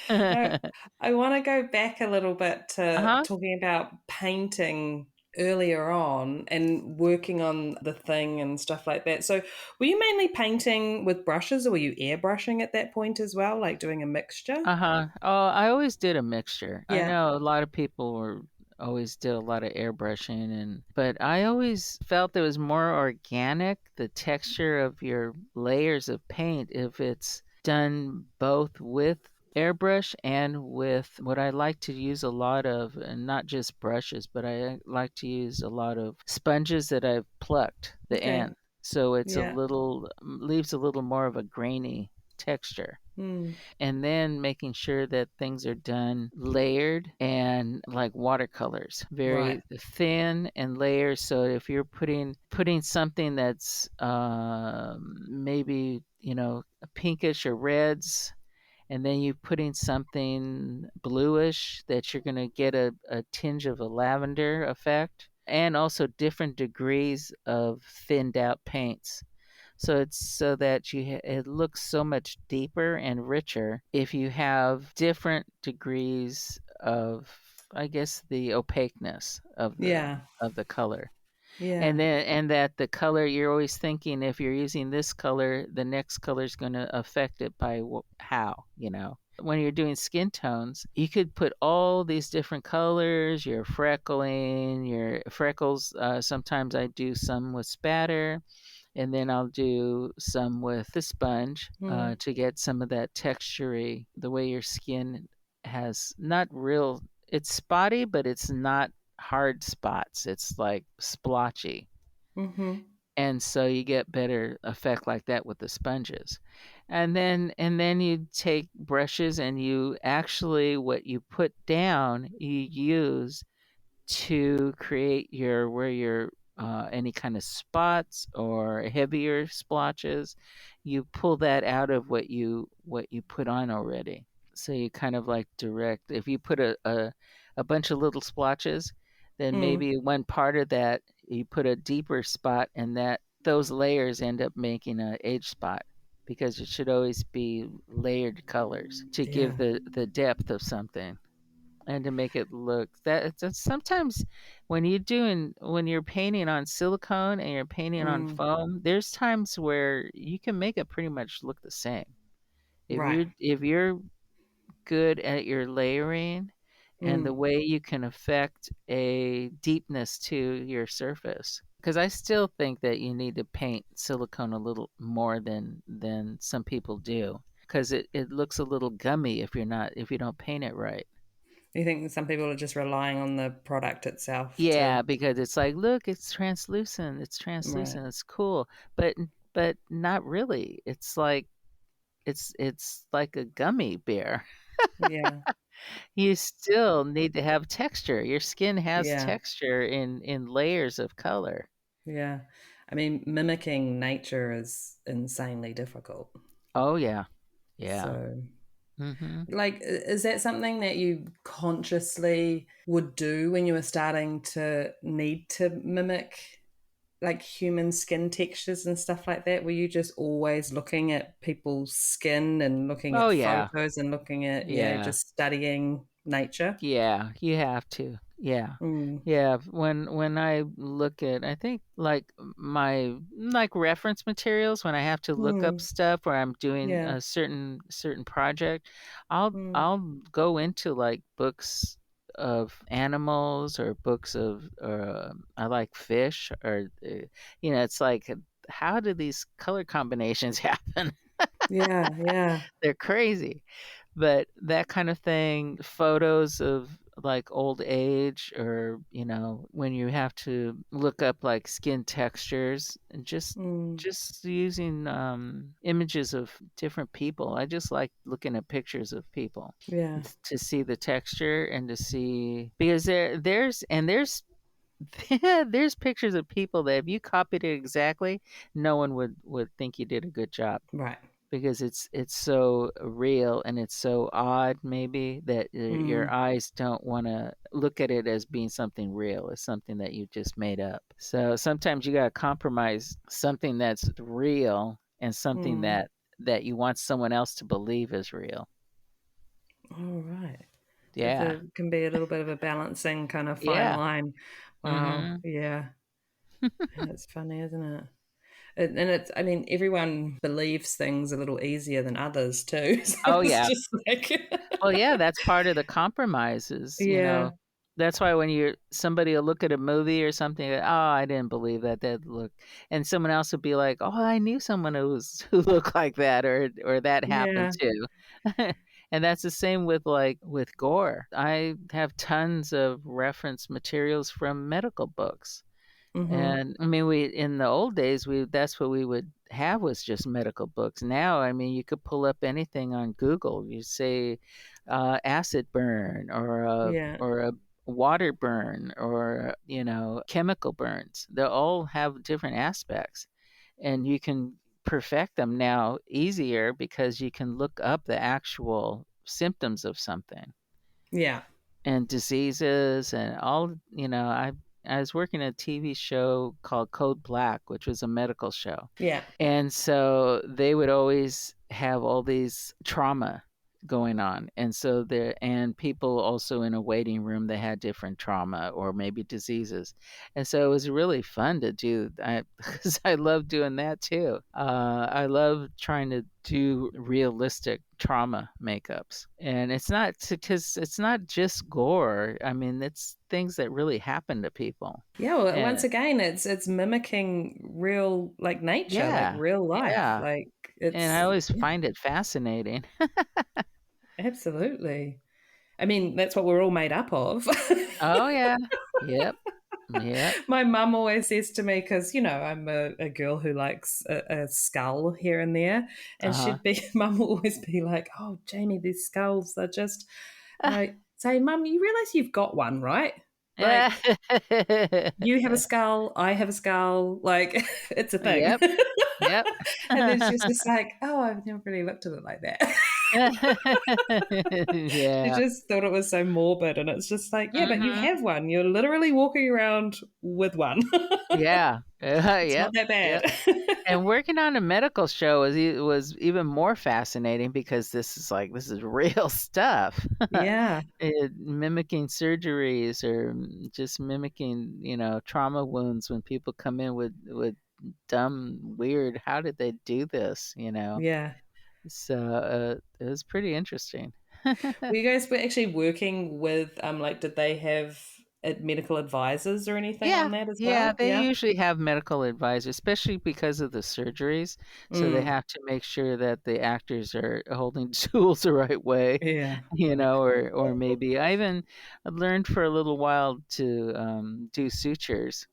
I, I want to go back a little bit to
Uh-huh.
talking about painting earlier on and working on the thing and stuff like that. So, were you mainly painting with brushes, or were you airbrushing at that point as well, like doing a mixture?
Uh-huh. Oh, I always did a mixture. I
Yeah.
know a lot of people always did a lot of airbrushing, but I always felt it was more organic, the texture of your layers of paint, if it's done both with airbrush and with what I like to use a lot of, and not just brushes, but I like to use a lot of sponges that I've plucked the
Okay.
end. So it's
Yeah.
leaves a little more of a grainy texture.
Mm.
And then making sure that things are done layered and like watercolors,
Right.
very thin and layers. So if you're putting something that's maybe pinkish or reds, and then you putting something bluish that you're going to get a tinge of a lavender effect, and also different degrees of thinned out paints. So it's so that it looks so much deeper and richer if you have different degrees of, I guess, the opaqueness
Yeah.
of the color.
Yeah.
And that the color, you're always thinking, if you're using this color, the next color is going to affect it by how, when you're doing skin tones, you could put all these different colors, your freckling, your freckles. Sometimes I do some with spatter, and then I'll do some with the sponge
Mm.
to get some of that textury, the way your skin has not real, it's spotty, but it's not hard spots. It's like splotchy.
Mm-hmm.
And so you get better effect like that with the sponges. And then you take brushes, and you actually, what you put down, you use to create your any kind of spots or heavier splotches. You pull that out of what you put on already. So you kind of like direct. If you put a bunch of little splotches, then
Mm.
maybe one part of that you put a deeper spot, and that those layers end up making a age spot, because it should always be layered colors to
Yeah.
give the depth of something, and to make it look sometimes when you're painting on silicone and you're painting on
Mm.
foam, there's times where you can make it pretty much look the same
Right.
if you're good at your layering and the
Mm.
way you can affect a deepness to your surface. Because I still think that you need to paint silicone a little more than some people do, because it looks a little gummy if you don't paint it right.
You think some people are just relying on the product itself to,
Yeah, because it's like, look, it's translucent. It's
right.
translucent. It's cool, but not really. It's like a gummy bear.
Yeah.
You still need to have texture. Your skin has
Yeah.
texture in layers of color.
Yeah. I mean, mimicking nature is insanely difficult.
Oh yeah, yeah.
So,
Hmm.
like, is that something that you consciously would do when you were starting to need to mimic like human skin textures and stuff like that? Were you just always looking at people's skin and looking
Oh
at
yeah,
photos and looking at,
yeah.
just studying nature?
Yeah, you have to. Yeah.
Mm.
Yeah, when I look at, I think, like my like reference materials, when I have to look up
Mm.
stuff or I'm doing
Yeah.
a certain project, I'll
Mm.
I'll go into like books of animals, or books of I like fish, or it's like, how do these color combinations happen?
Yeah. Yeah.
They're crazy. But that kind of thing, photos of like old age, or when you have to look up like skin textures, and
Mm.
just using images of different people. I just like looking at pictures of people
Yeah.
to see the texture, and to see, because there's there's pictures of people that if you copied it exactly, no one would think you did a good job,
Right.
because it's so real, and it's so odd, maybe, that your
Mm.
eyes don't want to look at it as being something real. It's something that you just made up. So sometimes you got to compromise something that's real, and something
Mm.
that you want someone else to believe is real.
All right.
Yeah.
There can be a little bit of a balancing kind of fine
Yeah.
line. Wow.
Mhm.
Yeah. It's funny, isn't it? And it's, I mean, everyone believes things a little easier than others too. So
Oh
it's
yeah.
just like,
Well, yeah, that's part of the compromises,
yeah,
That's why when somebody will look at a movie or something, oh, I didn't believe that look, and someone else would be like, oh, I knew someone who looked like that, or that happened
yeah.
too. And that's the same with with gore. I have tons of reference materials from medical books.
Mm-hmm.
And I mean, we in the old days, we that's what we would have was just medical books. Now, I mean, you could pull up anything on Google. You say acid burn
Yeah.
or a water burn or chemical burns. They all have different aspects, and you can perfect them now easier because you can look up the actual symptoms of something
Yeah.
and diseases and all. I was working a TV show called Code Black, which was a medical show,
Yeah.
and so they would always have all these trauma going on. And so there, and people also in a waiting room, they had different trauma or maybe diseases. And so it was really fun to do. Because I love doing that too. I love trying to do realistic trauma makeups. And it's not because it's not just gore. I mean, it's things that really happen to people.
Yeah, well, once
And
again, it's mimicking real like nature, like
yeah,
real life.
yeah.
Like
And I
it's
always
yeah,
find it fascinating.
absolutely. I mean, that's what we're all made up of.
Oh yeah. Yep. Yep.
My mum always says to me, because, I'm a girl who likes a skull here and there. And
Uh-huh.
mum will always be like, oh, Jamie, these skulls are just, and I say, Mum, you realize you've got one, right?
Yeah.
Like, you have a skull, I have a skull, like, it's a thing.
Yep. Yep.
And then she's just like, oh, I've never really looked at it like that. She
Yeah.
just thought it was so morbid. And it's just like, yeah, but you
Mhm.
have one. You're literally walking around with one.
Yeah.
It's not
Yep.
that bad.
Yep. And working on a medical show was even more fascinating because this is real stuff.
Yeah.
Mimicking surgeries or just mimicking, trauma wounds when people come in with dumb, weird, how did they do this,
Yeah.
So it was pretty interesting.
Were actually working with, like, did they have medical advisors or anything
Yeah,
on that as
yeah,
well?
they
Yeah.
usually have medical advisors, especially because of the surgeries. So they
Mm.
have to make sure that the actors are holding tools the right way,
Yeah.
or maybe I even learned for a little while to do sutures,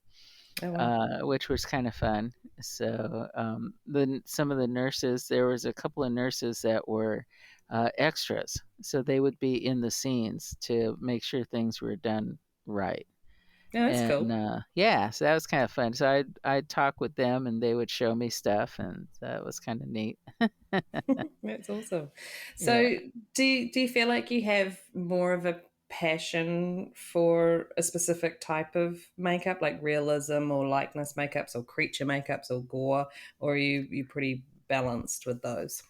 Oh, wow.
which was kind of fun. So some of the nurses, there was a couple of nurses that were extras, so they would be in the scenes to make sure things were done right.
Yeah, that's
And
cool.
yeah, so that was kind of fun. So I'd talk with them, and they would show me stuff, and that was kind of neat.
That's awesome.
Yeah.
So, do you feel like you have more of a passion for a specific type of makeup, like realism or likeness makeups or creature makeups or gore, or are you pretty balanced with those?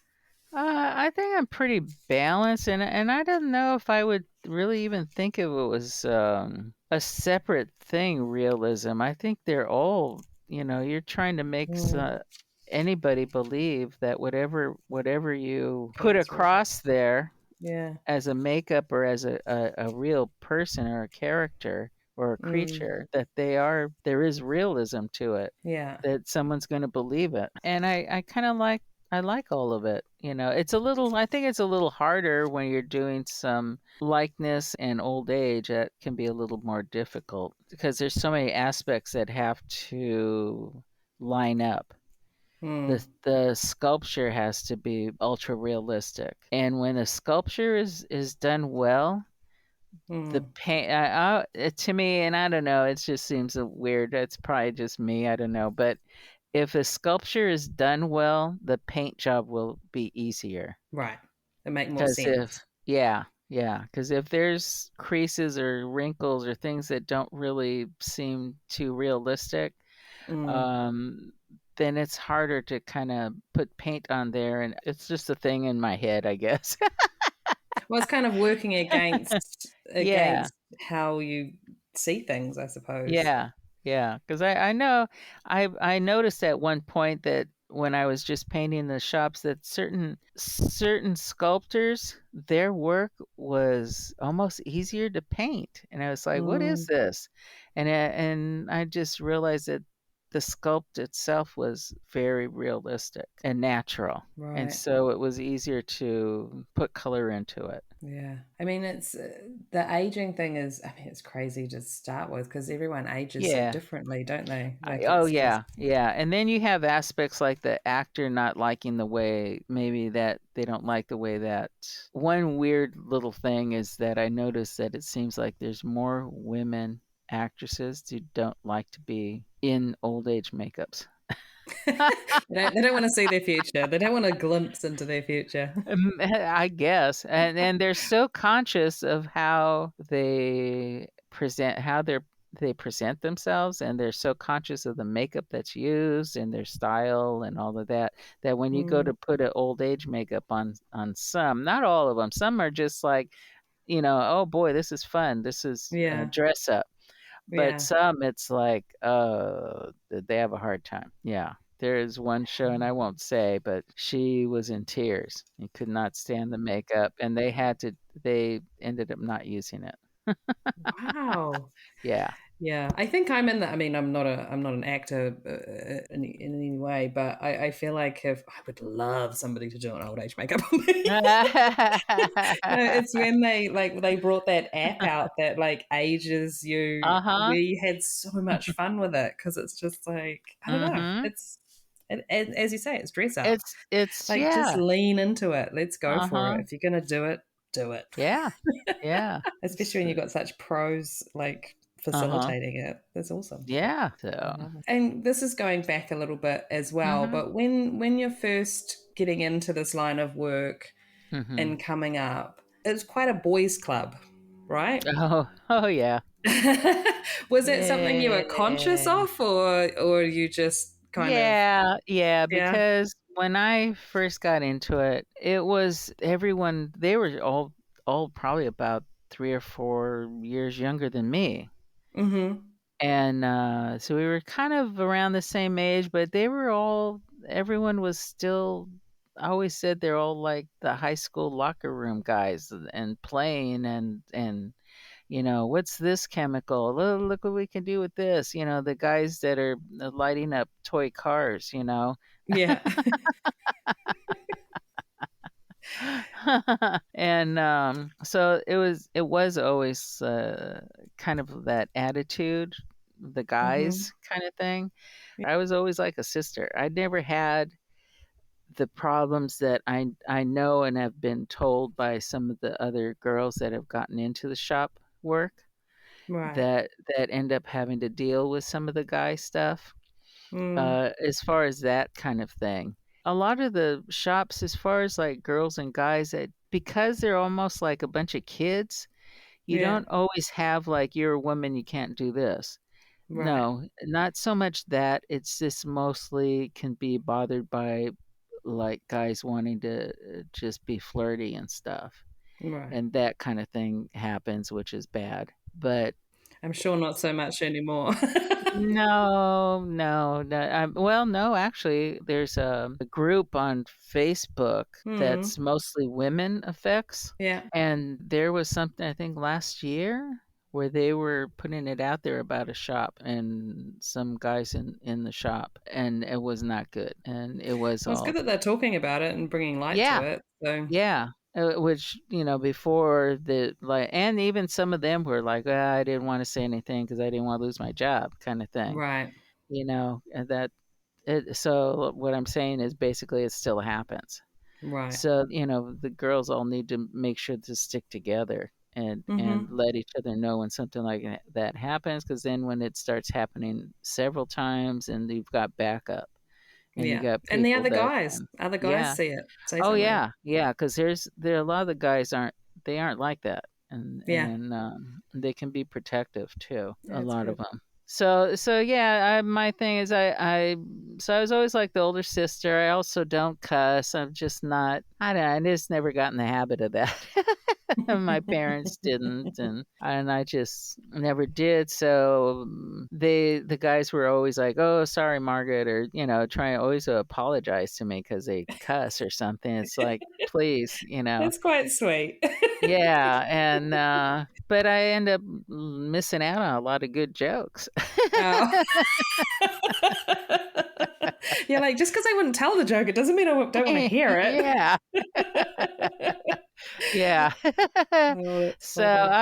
I think I'm pretty balanced, and I don't know if I would really even think of it was a separate thing. Realism. I think they're all. You're trying to make
Mm,
anybody believe that whatever you put
that's real.
across there
Yeah.
as a makeup or as a real person or a character or a
Mm,
creature, that there is realism to it,
yeah.
that someone's going to believe it. And I kind of I like all of it. I think it's a little harder when you're doing some likeness and old age. That can be a little more difficult because there's so many aspects that have to line up.
Mm,
The sculpture has to be ultra realistic, and when a sculpture is done well, the
mm,
paint to me, and I don't know, it just seems weird. It's probably just me, I don't know, but if a sculpture is done well, the paint job will be easier.
right. It make more
Because if
sense.
yeah, because if there's creases or wrinkles or things that don't really seem too realistic,
Mm.
um, then it's harder to kind of put paint on there, and it's just a thing in my head, I guess.
Well, it's kind of working against
Yeah,
how you see things, I suppose.
yeah, yeah. Because I know I noticed at one point that when I was just painting the shops that certain sculptors, their work was almost easier to paint, and I was like, "What is
Mm,
this?" And I just realized that the sculpt itself was very realistic and natural. And
Right.
so it was easier to put color into it.
Yeah. I mean, it's the aging thing is, I mean, it's crazy to start with because everyone ages so
Yeah.
differently, don't they? Like,
Oh
it's just,
yeah, yeah. And then you have aspects like the actor not liking the way maybe that they don't like the way that one weird little thing is that I noticed that it seems like there's more women actresses who don't like to be in old age makeups.
they don't want to see their future. They don't want a glimpse into their future.
I guess. And they're so conscious of how they present they present themselves, and they're so conscious of the makeup that's used and their style and all of that, that when you go to
Mm,
put an old age makeup on some, not all of them, some are just like, oh boy, this is fun. This is
yeah.
dress up. But
Yeah.
some, it's like, they have a hard time. Yeah. There is one show, and I won't say, but she was in tears and could not stand the makeup, and they ended up not using it.
Wow.
Yeah.
Yeah, I think I'm in that. I mean, I'm not an actor in any way, but I feel like if I would love somebody to do an old age makeup on me. It's when they brought that app out that like ages you.
Uh-huh.
We had so much fun with it because it's just like I don't know.
Mhm.
It's as you say, it's dress up.
It's
Like just
yeah.
lean into it. Let's go for
Uh-huh.
it. If you're gonna do it, do it.
Yeah. Yeah.
Especially when you've got such pros like
Uh-huh.
facilitating it. That's awesome.
Yeah.
I
So,
love it. And this is going back a little bit as well,
mhm.
but when you're first getting into this line of work
Mhm.
and coming up, it's quite a boys' club, right?
Oh yeah.
Was it something you were conscious
Yeah.
of, or you just kind of
Yeah,
yeah?
because when I first got into it, it was everyone, they were all probably about 3 or 4 years younger than me.
Mm-hmm.
And so we were kind of around the same age, but everyone was still, I always said they're all like the high school locker room guys and playing and what's this chemical? Look what we can do with this. The guys that are lighting up toy cars.
Yeah.
And so it was always kind of that attitude, the
Mm-hmm.
guys kind of thing. I was always like a sister. I never had the problems that I know and have been told by some of the other girls that have gotten into the shop work
Right.
that end up having to deal with some of the guy stuff,
Mm.
as far as that kind of thing. A lot of the shops, as far as like girls and guys, that because they're almost like a bunch of kids, you
Yeah.
don't always have like, you're a woman, you can't do this.
Right.
No, not so much that. It's just mostly can be bothered by like guys wanting to just be flirty and stuff.
Right.
And that kind of thing happens, which is bad. But
I'm sure not so much anymore.
no, no, no. Well, no, actually, there's a group on Facebook
Hmm.
that's mostly women effects.
Yeah.
And there was something, I think, last year where they were putting it out there about a shop and some guys in the shop, and it was not good. And it was
Well, it's good
all,
that they're talking about it and bringing light to
yeah,
it. So,
yeah. Which, before the, like, and even some of them were like, I didn't want to say anything because I didn't want to lose my job, kind of thing.
right,
And so what I'm saying is basically it still happens.
right.
So, the girls all need to make sure to stick together and
Hmm.
let each other know when something like that happens, because then when it starts happening several times and you've got backup and you
Yeah.
got
And the
people that can,
other guys
yeah.
see it, say
Oh
something.
yeah, yeah, because there are a lot of the guys aren't like that, and
Yeah.
they can be protective too.
Yeah,
A
it's
lot of
good.
them. So yeah, my thing is I was always like the older sister. I also don't cuss. I'm just not. I don't know. I just never got in the habit of that. My parents didn't, and I just never did. So the guys were always like, "Oh, sorry, Margaret," or trying always to apologize to me because they cuss or something. It's like, please,
That's quite sweet.
yeah, and but I end up missing out on a lot of good jokes.
Oh. You're like, just because I wouldn't tell the joke, it doesn't mean I don't want to hear it.
Yeah. Yeah.
Oh, that's
So
funny.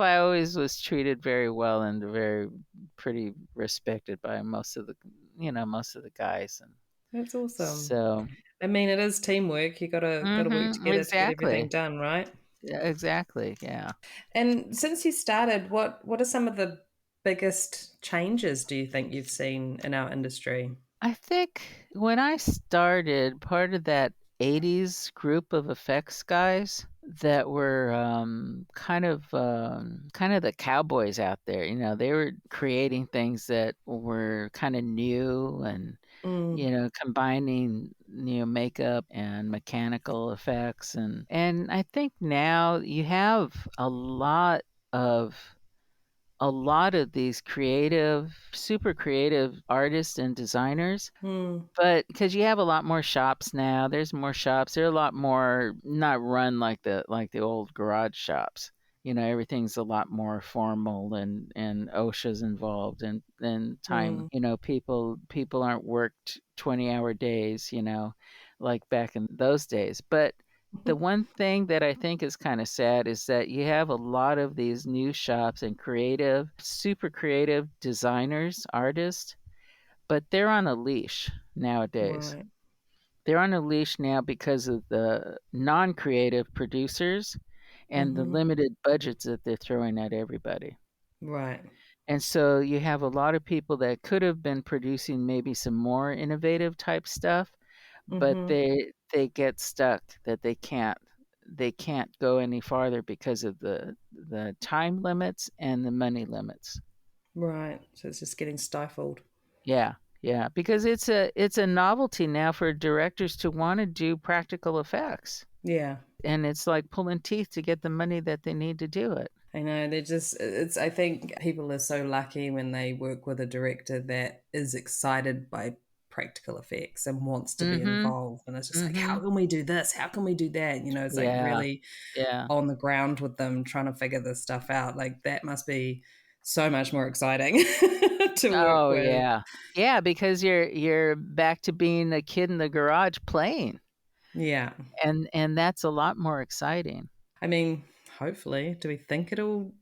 I always was treated very well and very pretty respected by most of the guys. And
That's awesome.
so,
I mean, it is teamwork. You gotta work together to get everything
exactly.
done, right?
Yeah, exactly. Yeah.
And since you started, what are some of the biggest changes do you think you've seen in our industry?
I think when I started, part of that 80s group of effects guys that were kind of the cowboys out there, they were creating things that were kind of new and
Mm,
combining makeup and mechanical effects, and I think now you have of a lot of these super creative artists and designers,
mm,
but because you have a lot more shops now, there's more shops. They're a lot more not run like the old garage shops. Everything's a lot more formal, and OSHA's involved, and time.
mm,
People aren't worked 20-hour days. Like back in those days. But the one thing that I think is kind of sad is that you have a lot of these new shops and super creative designers, artists, but they're on a leash nowadays.
right,
They're on a leash now because of the non creative producers and the
hmm,
limited budgets that they're throwing at everybody.
right,
And so you have a lot of people that could have been producing maybe some more innovative type stuff, but
hmm,
they get stuck that they can't go any farther because of the time limits and the money limits.
right. So it's just getting stifled.
Yeah, yeah, because it's a novelty now for directors to want to do practical effects,
Yeah.
and it's like pulling teeth to get the money that they need to do it.
I know they're just I think people are so lucky when they work with a director that is excited by practical effects and wants to be
Mhm.
involved, and it's just like, how
Mhm.
can we do this? How can we do that? It's like
Yeah.
really
Yeah.
on the ground with them trying to figure this stuff out. Like that must be so much more exciting to work
Oh,
with.
yeah. Yeah, because you're back to being a kid in the garage playing,
Yeah.
and that's a lot more exciting.
I mean, hopefully, do we think it'll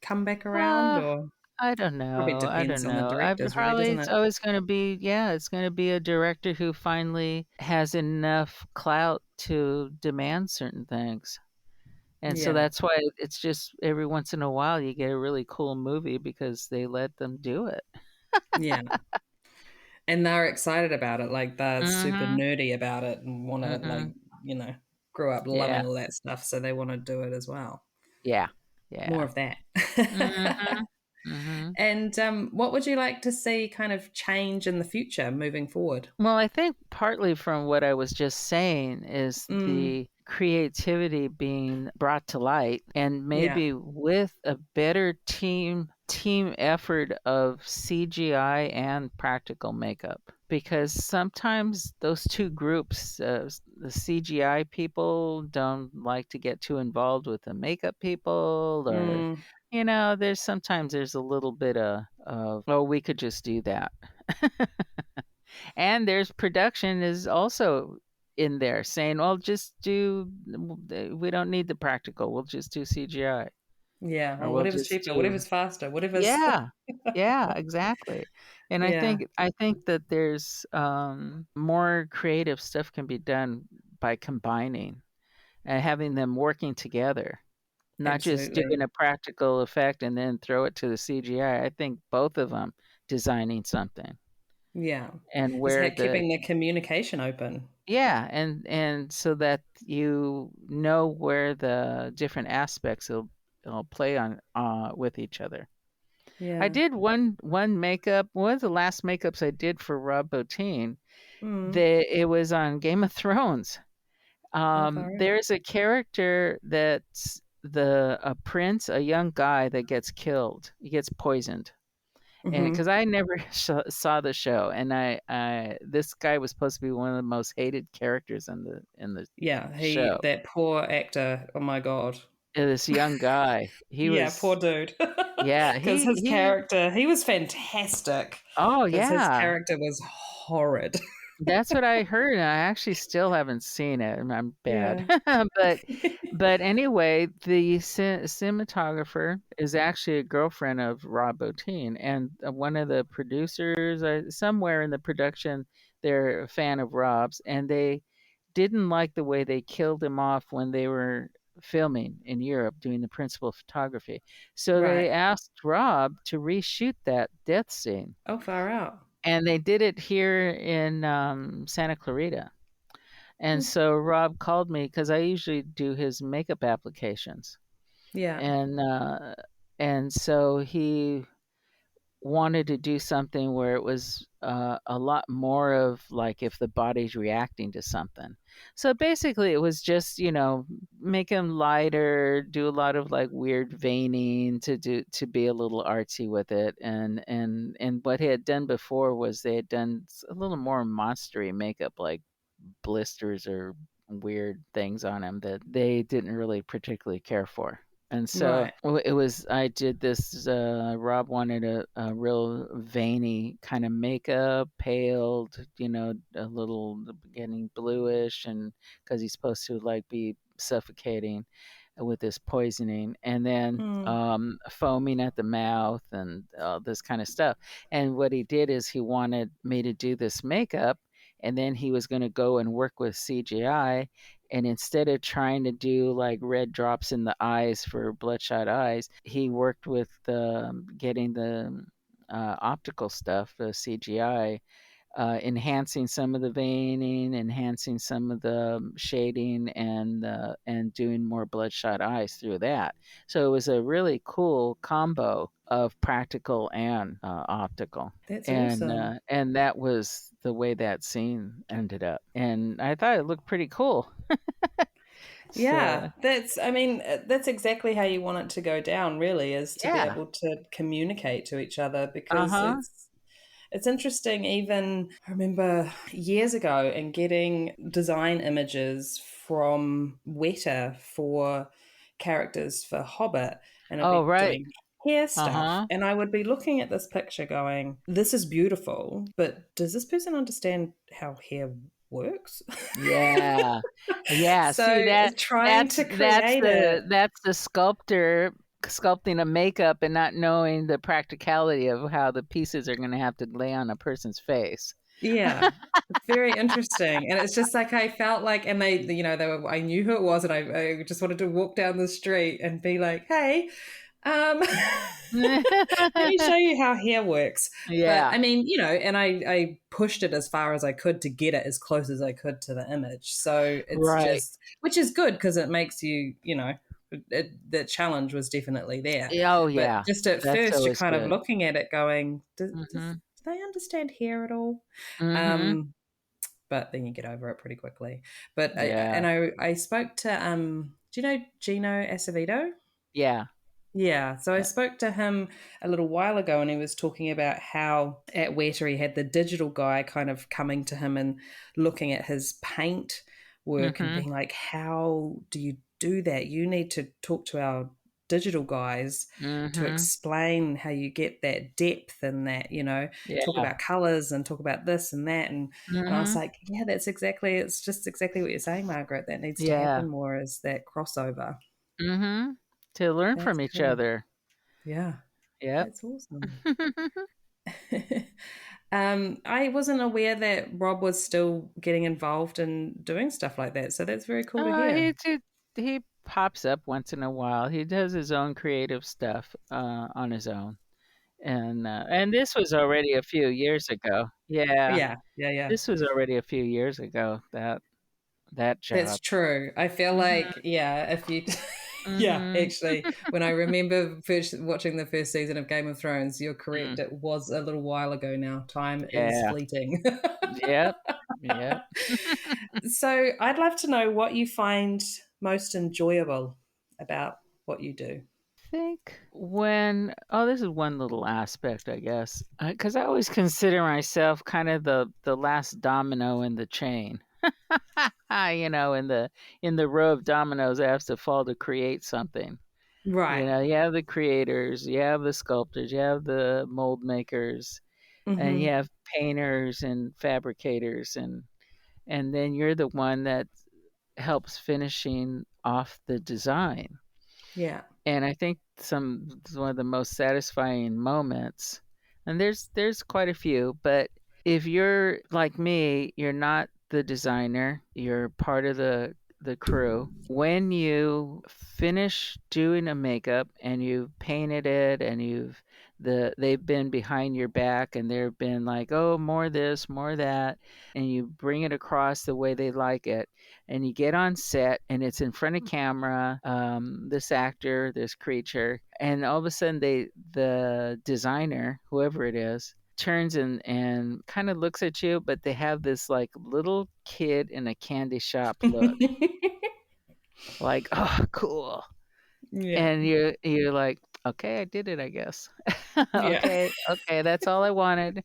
come back around,
Uh,
or
I don't
probably
know. I don't
depends on the
know. I
directors, really,
probably
doesn't
it's
it?
always going to be yeah, it's going to be a director who finally has enough clout to demand certain things. And so
Yeah.
that's why it's just every once in a while you get a really cool movie because they let them do it.
Yeah. And they're excited about it, like, they're super
Mhm.
nerdy about it and wanna, like,
Mhm.
you know, grew up
Yeah.
loving all that stuff, so they wanna do it as well.
Yeah.
More
Yeah.
of that.
Mhm. Mhm.
And, what would you like to see kind of change in the future moving forward?
Well, I think partly from what I was just saying is
Mm,
the creativity being brought to light, and
yeah.
maybe with a better team effort of CGI and practical makeup, because sometimes those two groups, the CGI people don't like to get too involved with the makeup people, or
Mm,
there's a little bit of oh, we could just do that. And there's production is also in there saying, "Well, just do. We don't need the practical. We'll just do CGI,
yeah,
or
or
we'll
whatever's
just
cheaper,
do."
whatever's faster, whatever's
Yeah, yeah, exactly. And I
Yeah,
think I think that there's more creative stuff can be done by combining and having them working together, not just
absolutely.
doing a practical effect and then throw it to the CGI. I think both of them designing something
Yeah.
and
Just
where the
keeping the communication open.
Yeah, and so that you know where the different aspects will play on with each other. I
Yeah.
did one makeup. One of the last makeups I did for Rob Bottin.
Mm,
It was on Game of Thrones.
Oh, far out.
There's a character that's a prince, a young guy that gets killed. He gets poisoned. And because I never saw the show, and this guy was supposed to be one of the most hated characters in the
Yeah,
show.
that poor actor. Oh my God.
This young guy, he
Yeah, poor
was,
dude.
yeah,
Because his
he,
character, he was fantastic.
oh
Because his
yeah,
character was horrid.
that's what I heard, and I actually still haven't seen it. I'm bad,
Yeah.
but anyway, the cinematographer is actually a girlfriend of Rob Bottin, and one of the producers, somewhere in the production, they're a fan of Rob's, and they didn't like the way they killed him off when they were filming in Europe doing the principal photography. So they
Right.
asked Rob to reshoot that death scene.
Oh, far out.
And they did it here in Santa Clarita. And so Rob called me because I usually do his makeup applications.
Yeah.
And so he wanted to do something where it was a lot more of like if the body's reacting to something. So basically, it was just make him lighter, do a lot of like weird veining to be a little artsy with it, and what he had done before was they had done a little more monstery makeup, like blisters or weird things on him that they didn't really particularly care for. And so
Right.
it was, I did this, Rob wanted a real veiny kind of makeup, paled, a little getting bluish, and because he's supposed to like be suffocating with this poisoning, and then
Mm.
foaming at the mouth and all this kind of stuff. And what he did is he wanted me to do this makeup, and then he was going to go and work with CGI. And instead of trying to do like red drops in the eyes for bloodshot eyes, he worked with getting the optical stuff, the CGI, enhancing some of the veining, enhancing some of the shading, and doing more bloodshot eyes through that. So it was a really cool combo of practical and optical.
That's
And
awesome.
and that was the way that scene ended up, and I thought it looked pretty cool.
Yeah,
So
I mean, that's exactly how you want it to go down, really, is to be
yeah,
able to communicate to each other
uh
because
huh,
it's interesting. Even I remember years ago and getting design images from Weta for characters for Hobbit, and I'd
oh
be
right,
doing hair
uh
stuff,
huh,
and I would be looking at this picture going, "This is beautiful, but does this person understand how hair works?"
yeah. Yeah, see
So trying to create it.
that's the sculptor sculpting a makeup and not knowing the practicality of how the pieces are gonna have to lay on a person's face.
Yeah. It's very interesting. And it's just like I felt like, and they were, I knew who it was, and I just wanted to walk down the street and be like, hey, let me show you how hair works. But
Yeah,
I mean, and I pushed it as far as I could to get it as close as I could to the image. So it's
right.
just, which is good because it makes you, the challenge was definitely there.
Oh,
But
yeah.
just at
That's
first, you're
always
kind of
good.
looking at it going,
Mhm,
do they understand hair at all?
mhm.
Um, but then you get over it pretty quickly. But
Yeah,
I spoke to do you know Gino Acevedo?
yeah,
Yeah, so I
yeah.
spoke to him a little while ago, and he was talking about how at Weta he had the digital guy kind of coming to him and looking at his paint work and
Mhm,
being like, how do you do that? You need to talk to our digital guys to
mhm.
explain how you get that depth and that, talk
Yeah,
about colors and talk about this and that. And I was
mhm.
like, yeah, it's just exactly what you're saying, Margaret. That needs to
Yeah,
happen more, is that crossover.
mhm. To learn
That's
from each
cool.
other.
Yeah.
Yep.
That's awesome. I wasn't aware that Rob was still getting involved in doing stuff like that, so that's very cool to hear.
He pops up once in a while. He does his own creative stuff, on his own. And this was already a few years ago. Yeah,
Yeah, yeah, yeah.
this was already a few years ago, that
That's
job.
true. I feel
Mhm,
like, yeah, if you, yeah,
mhm.
actually, when I remember first watching the first season of Game of Thrones, you're
Mm,
correct. It was a little while ago now. Time is
yeah.
fleeting.
Yep. Yep.
So I'd love to know what you find most enjoyable about what you do.
Think when this is one little aspect, I guess, because I always consider myself kind of the last domino in the chain. In the row of dominoes that has to fall to create something.
Right.
You have the creators, you have the sculptors, you have the mold makers, and you
Mm-hmm.
have painters and fabricators, and then you're the one that helps finishing off the design.
Yeah.
And I think one of the most satisfying moments, and there's quite a few, but if you're like me, you're not the designer, you're part of the crew. When you finish doing a makeup and you've painted it and they've been behind your back and they've been like, oh, more this, more that, and you bring it across the way they like it, and you get on set and it's in front of camera, this actor, this creature, and all of a sudden the designer, whoever it is, turns and kind of looks at you, but they have this like little kid in a candy shop look, like, oh, cool.
Yeah.
And you're like, okay, I did it, I guess.
Yeah.
Okay, that's all I wanted.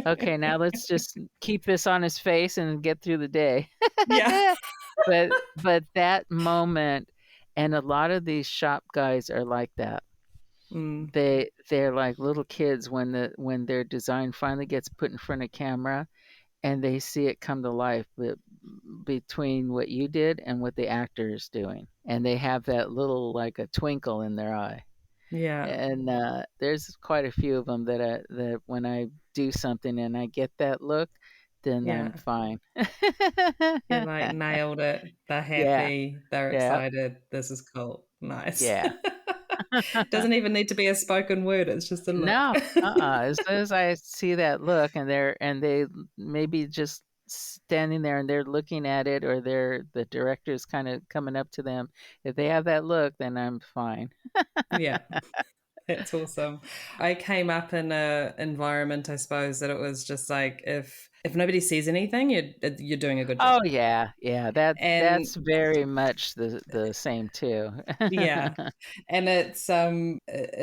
Okay, now let's just keep this on his face and get through the day.
Yeah.
But that moment, and a lot of these shop guys are like that.
Mm.
They're like little kids when their design finally gets put in front of camera and they see it come to life between what you did and what the actor is doing, and they have that little like a twinkle in their eye.
Yeah.
And there's quite a few of them that when I do something and I get that look, then I'm
Yeah.
fine.
You're like, nailed it. They're
Yeah,
happy. They're
yeah,
excited. This is cool. Nice.
yeah.
Doesn't even need to be a spoken word. It's just a look.
No, as soon as I see that look and they maybe just standing there and they're looking at it, or the director's kind of coming up to them, if they have that look, then I'm fine.
Yeah. That's awesome. I came up in a environment, I suppose, that it was just like if nobody says anything, you're doing a good
Oh
job.
yeah, yeah.
And
That's very much the same too.
yeah, and it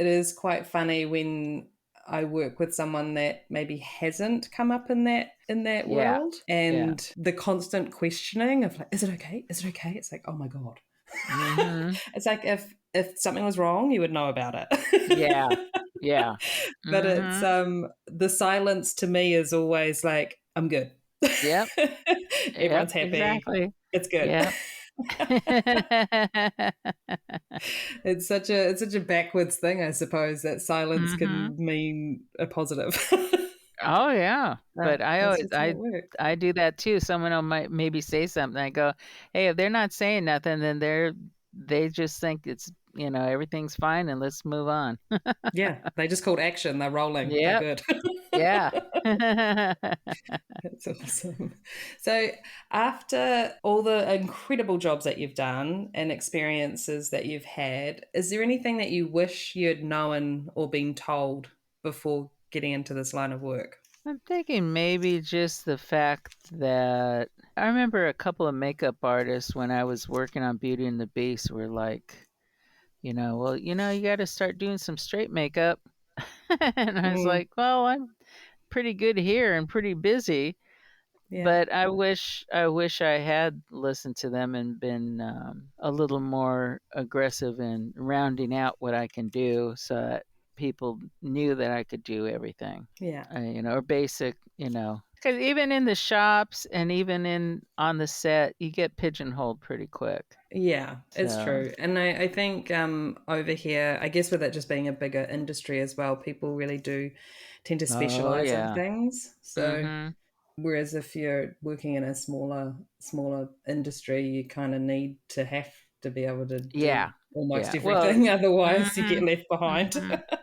is quite funny when I work with someone that maybe hasn't come up in that
Yeah,
world,
yeah.
and the constant questioning of like, is it okay? Is it okay? It's like, oh my god.
Mhm.
It's like if something was wrong, you would know about
Yeah,
it.
yeah.
But it's
Mhm.
the silence to me is always like, I'm good.
Yep, yep.
Everyone's happy.
Exactly.
It's good.
Yep.
It's such a backwards thing, I suppose, that silence
Mhm.
can mean a positive.
Oh yeah,
But
but I
that's
always
just how it works.
I do that too. Someone will might maybe say something. I go, hey, if they're not saying nothing, then they just think it's everything's fine and let's move on.
Yeah, they just called action. They're rolling. They're
Yep.
good.
Yeah.
That's awesome. So, after all the incredible jobs that you've done and experiences that you've had, is there anything that you wish you had known or been told before getting into this line of work?
I'm thinking maybe just the fact that I remember a couple of makeup artists when I was working on Beauty and the Beast were like, well, you got to start doing some straight makeup. And I was
Mm,
like, well, I'm pretty good here and pretty busy,
yeah,
but I wish I had listened to them and been a little more aggressive in rounding out what I can do, so that people knew that I could do everything,
yeah.
or basic, because even in the shops and even in on the set, you get pigeonholed pretty quick.
Yeah, it's
So,
true. And I think over here, I guess with it just being a bigger industry as well, people really do tend to
oh
specialize in
yeah,
things. So
mm-hmm,
whereas if you're working in a smaller industry, you kind of need to have to be able to do
yeah,
almost
yeah. Well,
everything, otherwise you
mm-hmm,
get left behind.
mm-hmm.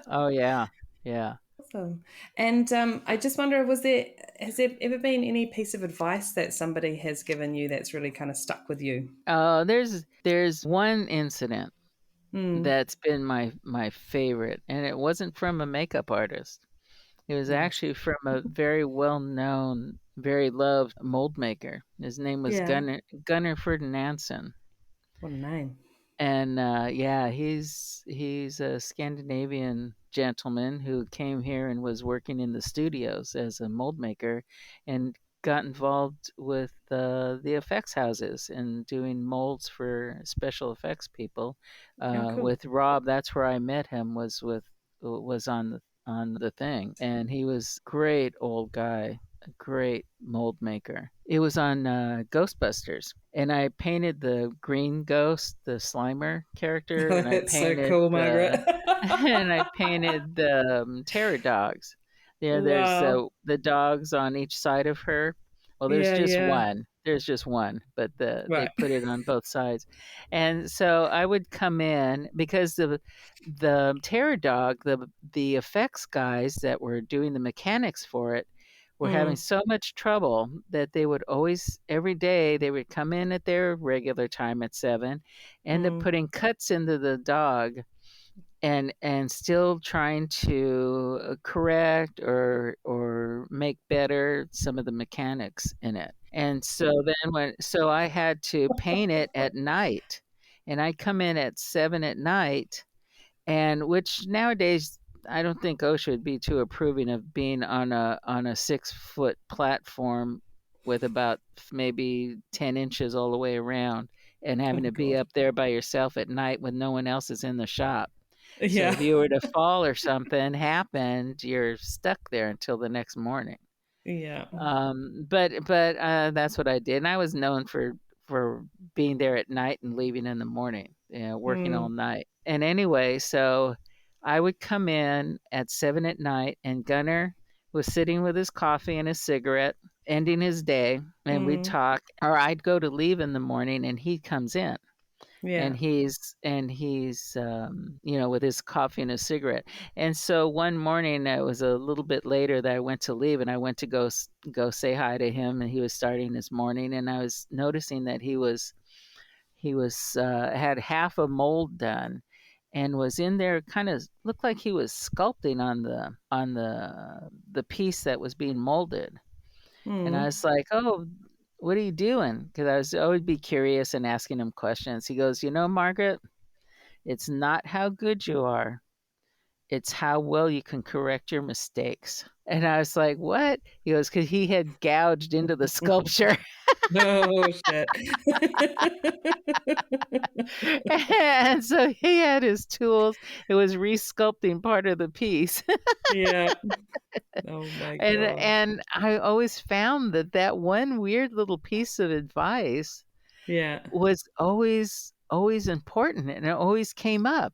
Oh yeah, yeah.
Awesome. And I just wonder, has there ever been any piece of advice that somebody has given you that's really kind of stuck with you?
There's one incident
Mm,
that's been my favorite, and it wasn't from a makeup artist, He was
Nice.
actually from a very well-known, very loved mold maker. His name was
Yeah.
Gunnar Ferdinandsen.
What a name.
And yeah, he's a Scandinavian gentleman who came here and was working in the studios as a mold maker, and got involved with the effects houses and doing molds for special effects people.
Oh, cool.
With Rob, that's where I met him. Was on the thing, and he was great old guy, a great mold maker. It was on Ghostbusters, and I painted the green ghost, the Slimer character, and I
That's so
painted
cool, Margaret.
the and I painted the terror dogs. There's
Wow.
the dogs on each side of her. Well, there's
Yeah,
just
yeah.
one. There's just one, but they
Right.
put it on both sides. And so I would come in because the terror dog, the effects guys that were doing the mechanics for it were having
Mm,
so much trouble that they would always every day they would come in at their regular time at 7, end up
mm,
putting cuts into the dog, and still trying to correct or make better some of the mechanics in it. And so then so I had to paint it at night, and I come in at 7 at night, and which nowadays I don't think OSHA would be too approving of being on a 6-foot platform with about maybe 10 inches all the way around, and
oh
having to be
God.
up there by yourself at night when no one else is in the shop. So
Yeah.
if you were to fall or something happened, you're stuck there until the next morning.
Yeah.
But that's what I did, and I was known for being there at night and leaving in the morning, working all
Mm,
night. And anyway, so I would come in at 7 at night, and Gunnar was sitting with his coffee and his cigarette, ending his day, and we'd
mm,
talk. Or I'd go to leave in the morning, and he comes in,
yeah.
and he's with his coffee and his cigarette. And so one morning, it was a little bit later that I went to leave, and I went to go say hi to him, and he was starting his morning, and I was noticing that he was had half a mold done, and was in there, kind of looked like he was sculpting on the piece that was being molded. And I
Mm,
was like, "Oh, what are you doing?" Because I was always be curious and asking him questions. He goes, Margaret, it's not how good you are, it's how well you can correct your mistakes. And I was like, "What?" He goes, "Because he had gouged into the sculpture."
oh shit.
And so he had his tools. It was resculpting part of the piece.
Yeah. Oh my
and
God.
and I always found that one weird little piece of advice
Yeah.
was always important, and it always came up.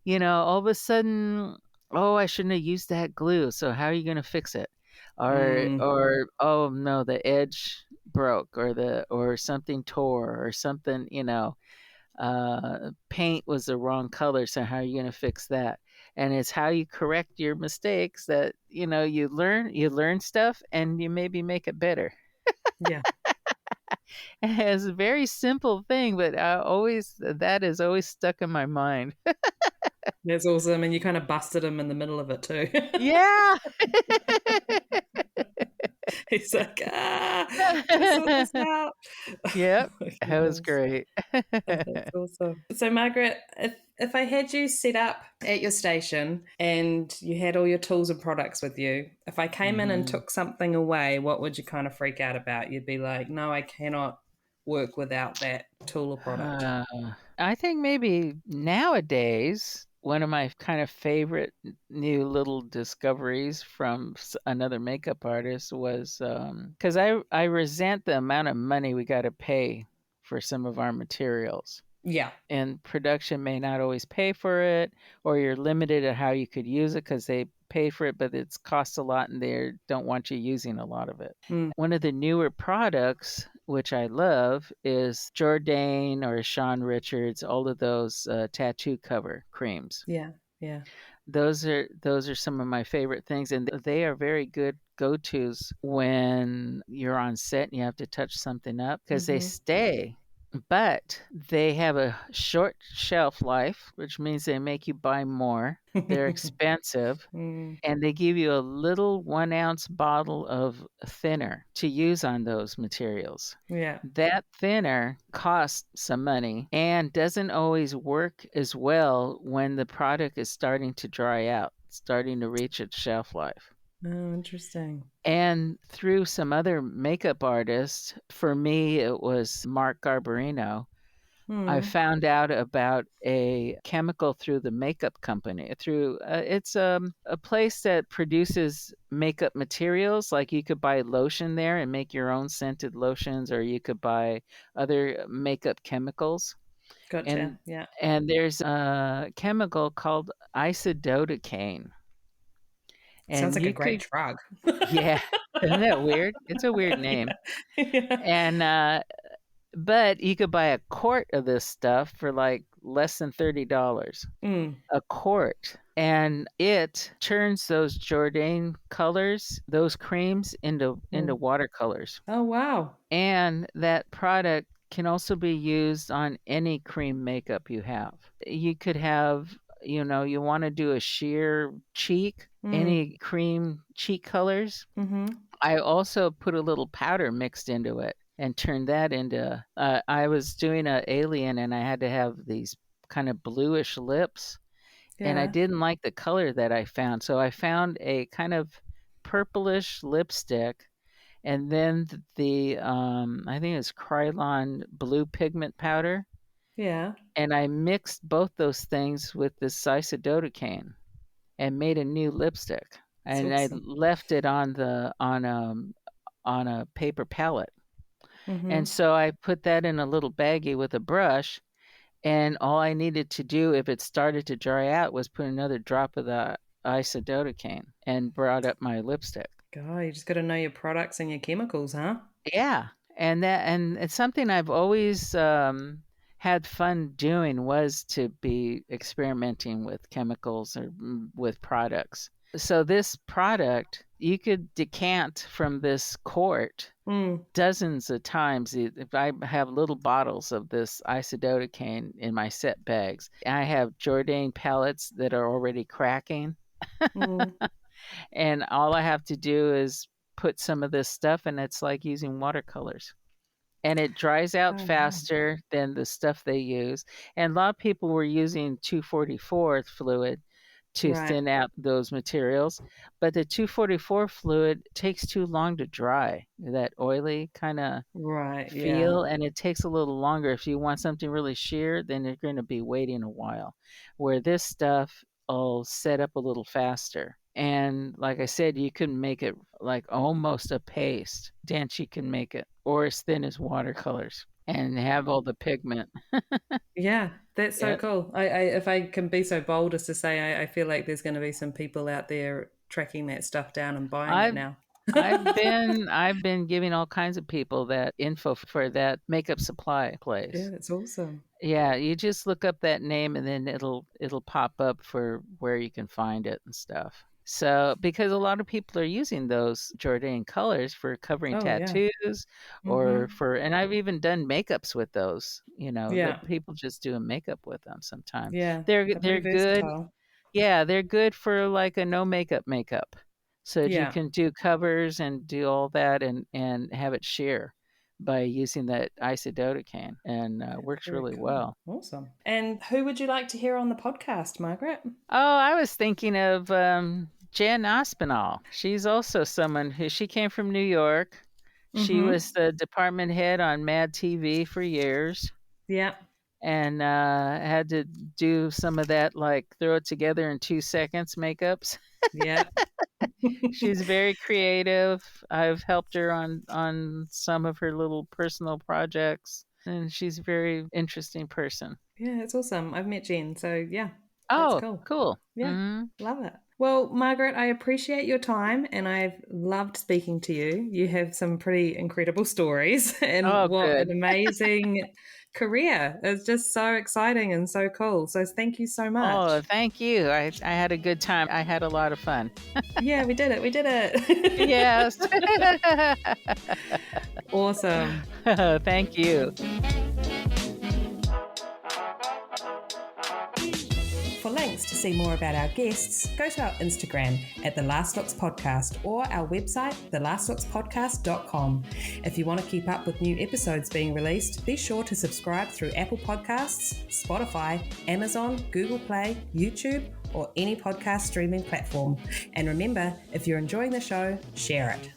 All of a sudden, "Oh, I shouldn't have used that glue, so how are you gonna fix it?"
Mm,
Or, "Oh, no, the edge broke, or something tore, or something, paint was the wrong color, so how are you gonna fix that?" And it's how you correct your mistakes that, you learn stuff, and you maybe make it better.
yeah.
It's a very simple thing, but that is always stuck in my mind.
That's awesome. And you kind of busted him in the middle of it too.
Yeah.
He's like, gotta sort this out.
Yep,
Oh my
that was
goodness.
great.
Oh, that's awesome. So, Margaret, if I had you set up at your station and you had all your tools and products with you, if I came in and
Mhm.
took something away, what would you kind of freak out about? You'd be like, no, I cannot work without that tool or product.
Uh, I think maybe nowadays, one of my kind of favorite new little discoveries from another makeup artist was, because I resent the amount of money we got to pay for some of our materials.
Yeah.
And production may not always pay for it, or you're limited at how you could use it because they pay for it, but it's costs a lot and they don't want you using a lot of it.
Mm,
One of the newer products, which I love, is Jourdain or Sean Richards, all of those tattoo cover creams.
yeah. Yeah.
Those are some of my favorite things, and they are very good go-tos when you're on set and you have to touch something up because they
Hmm.
stay. but they have a short shelf life, which means they make you buy more. They're expensive,
Mm,
and they give you a little 1 ounce bottle of thinner to use on those materials.
yeah.
That thinner costs some money and doesn't always work as well when the product is starting to dry out, starting to reach its shelf life.
Oh, interesting.
And through some other makeup artists, for me, it was Mark Garbarino. I
Mm,
found out about a chemical through the makeup company. Through it's a place that produces makeup materials. Like you could buy lotion there and make your own scented lotions, or you could buy other makeup chemicals.
gotcha.
And
Yeah.
and there's a chemical called isododocane,
Sounds
and
like a
you
great
could
drug.
yeah, isn't that weird? It's a weird name.
Yeah. Yeah.
And but you could buy a quart of this stuff for like less than $30.
Mm,
A quart. And it turns those Jourdain colors, those creams into
mm.
watercolors.
Oh, wow.
And that product can also be used on any cream makeup you have. You could have, you want to do a sheer cheek,
Mm,
any cream cheek colors.
mm-hmm.
I also put a little powder mixed into it and turned that into. I was doing a alien and I had to have these kind of bluish lips, and I
Yeah.
didn't like the color that I found, so I found a kind of purplish lipstick, and then the I think it's Krylon blue pigment powder,
Yeah.
and I mixed both those things with this isododocane and made a new lipstick,
It's
and I
awesome.
left it on a paper palette.
Mm-hmm.
And so I put that in a little baggie with a brush, and all I needed to do if it started to dry out was put another drop of the isododocane and brought up my lipstick.
God, you just got to know your products and your chemicals, huh?
Yeah, and it's something I've always had fun doing, was to be experimenting with chemicals or with products. So this product, you could decant from this quart
Mm,
dozens of times. If I have little bottles of this isododocane in my set bags, I have Jourdain pellets that are already cracking,
mm.
and all I have to do is put some of this stuff, and it's like using watercolors. And it dries out
Oh, wow.
faster than the stuff they use. And a lot of people were using 244 fluid to
Right.
thin out those materials, but the 244 fluid takes too long to dry, that oily kind of
Right. Yeah.
feel, and it takes a little longer. If you want something really sheer, then you're going to be waiting a while, where this stuff will set up a little faster. And like I said, you can make it like almost a paste. Dense, you can make it, or as thin as watercolors, and have all the pigment.
Yeah. That's so
Yeah.
cool. If I can be so bold as to say, I feel like there's going to be some people out there tracking that stuff down and buying it
I've
now.
I've been giving all kinds of people that info for that makeup supply
Yeah,
place.
that's awesome.
Yeah, you just look up that name and then it'll pop up for where you can find it and stuff. So, because a lot of people are using those Jourdain colors for covering
Oh, yeah.
tattoos, or
Mm-hmm.
and I've even done makeups with those,
Yeah.
that people just do a makeup with them sometimes.
Yeah.
They're
They're pretty
they're good.
versatile.
Yeah, they're good for like a no makeup so that you
Yeah.
can do covers and do all that, and have it sheer by using that isododocane, and works
Very
really
cool.
well.
Awesome. And who would you like to hear on the podcast, Margaret?
Oh, I was thinking of Jen Aspinall. She's also someone she came from New York. She
Mm-hmm.
was the department head on Mad TV for years,
Yeah.
and had to do some of that, like throw it together in 2 seconds makeups.
Yeah.
She's very creative. I've helped her on some of her little personal projects, and she's a very interesting person.
Yeah, it's awesome. I've met Jen, so yeah, that's
Oh,
cool.
cool.
Yeah,
Hmm.
love it. Well, Margaret, I appreciate your time and I've loved speaking to you. You have some pretty incredible stories and
Oh,
what an
good.
amazing career. It's just so exciting and so cool. So thank you so
Oh,
much.
thank you. I had a good time. I had a lot of fun.
Yeah, we did it. We did it.
Yes.
Awesome.
Thank you.
see more about our guests, go to our Instagram at The Last Looks Podcast or our website, thelastlookspodcast.com. If you want to keep up with new episodes being released, be sure to subscribe through Apple Podcasts, Spotify, Amazon, Google Play, YouTube, or any podcast streaming platform. And remember, if you're enjoying the show, share it.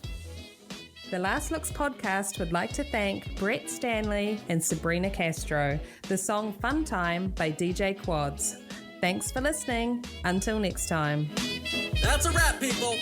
The Last Looks podcast would like to thank Brett Stanley and Sabrina Castro. The song Fun Time by DJ Quads. Thanks for listening. Until next time.
That's a wrap, people.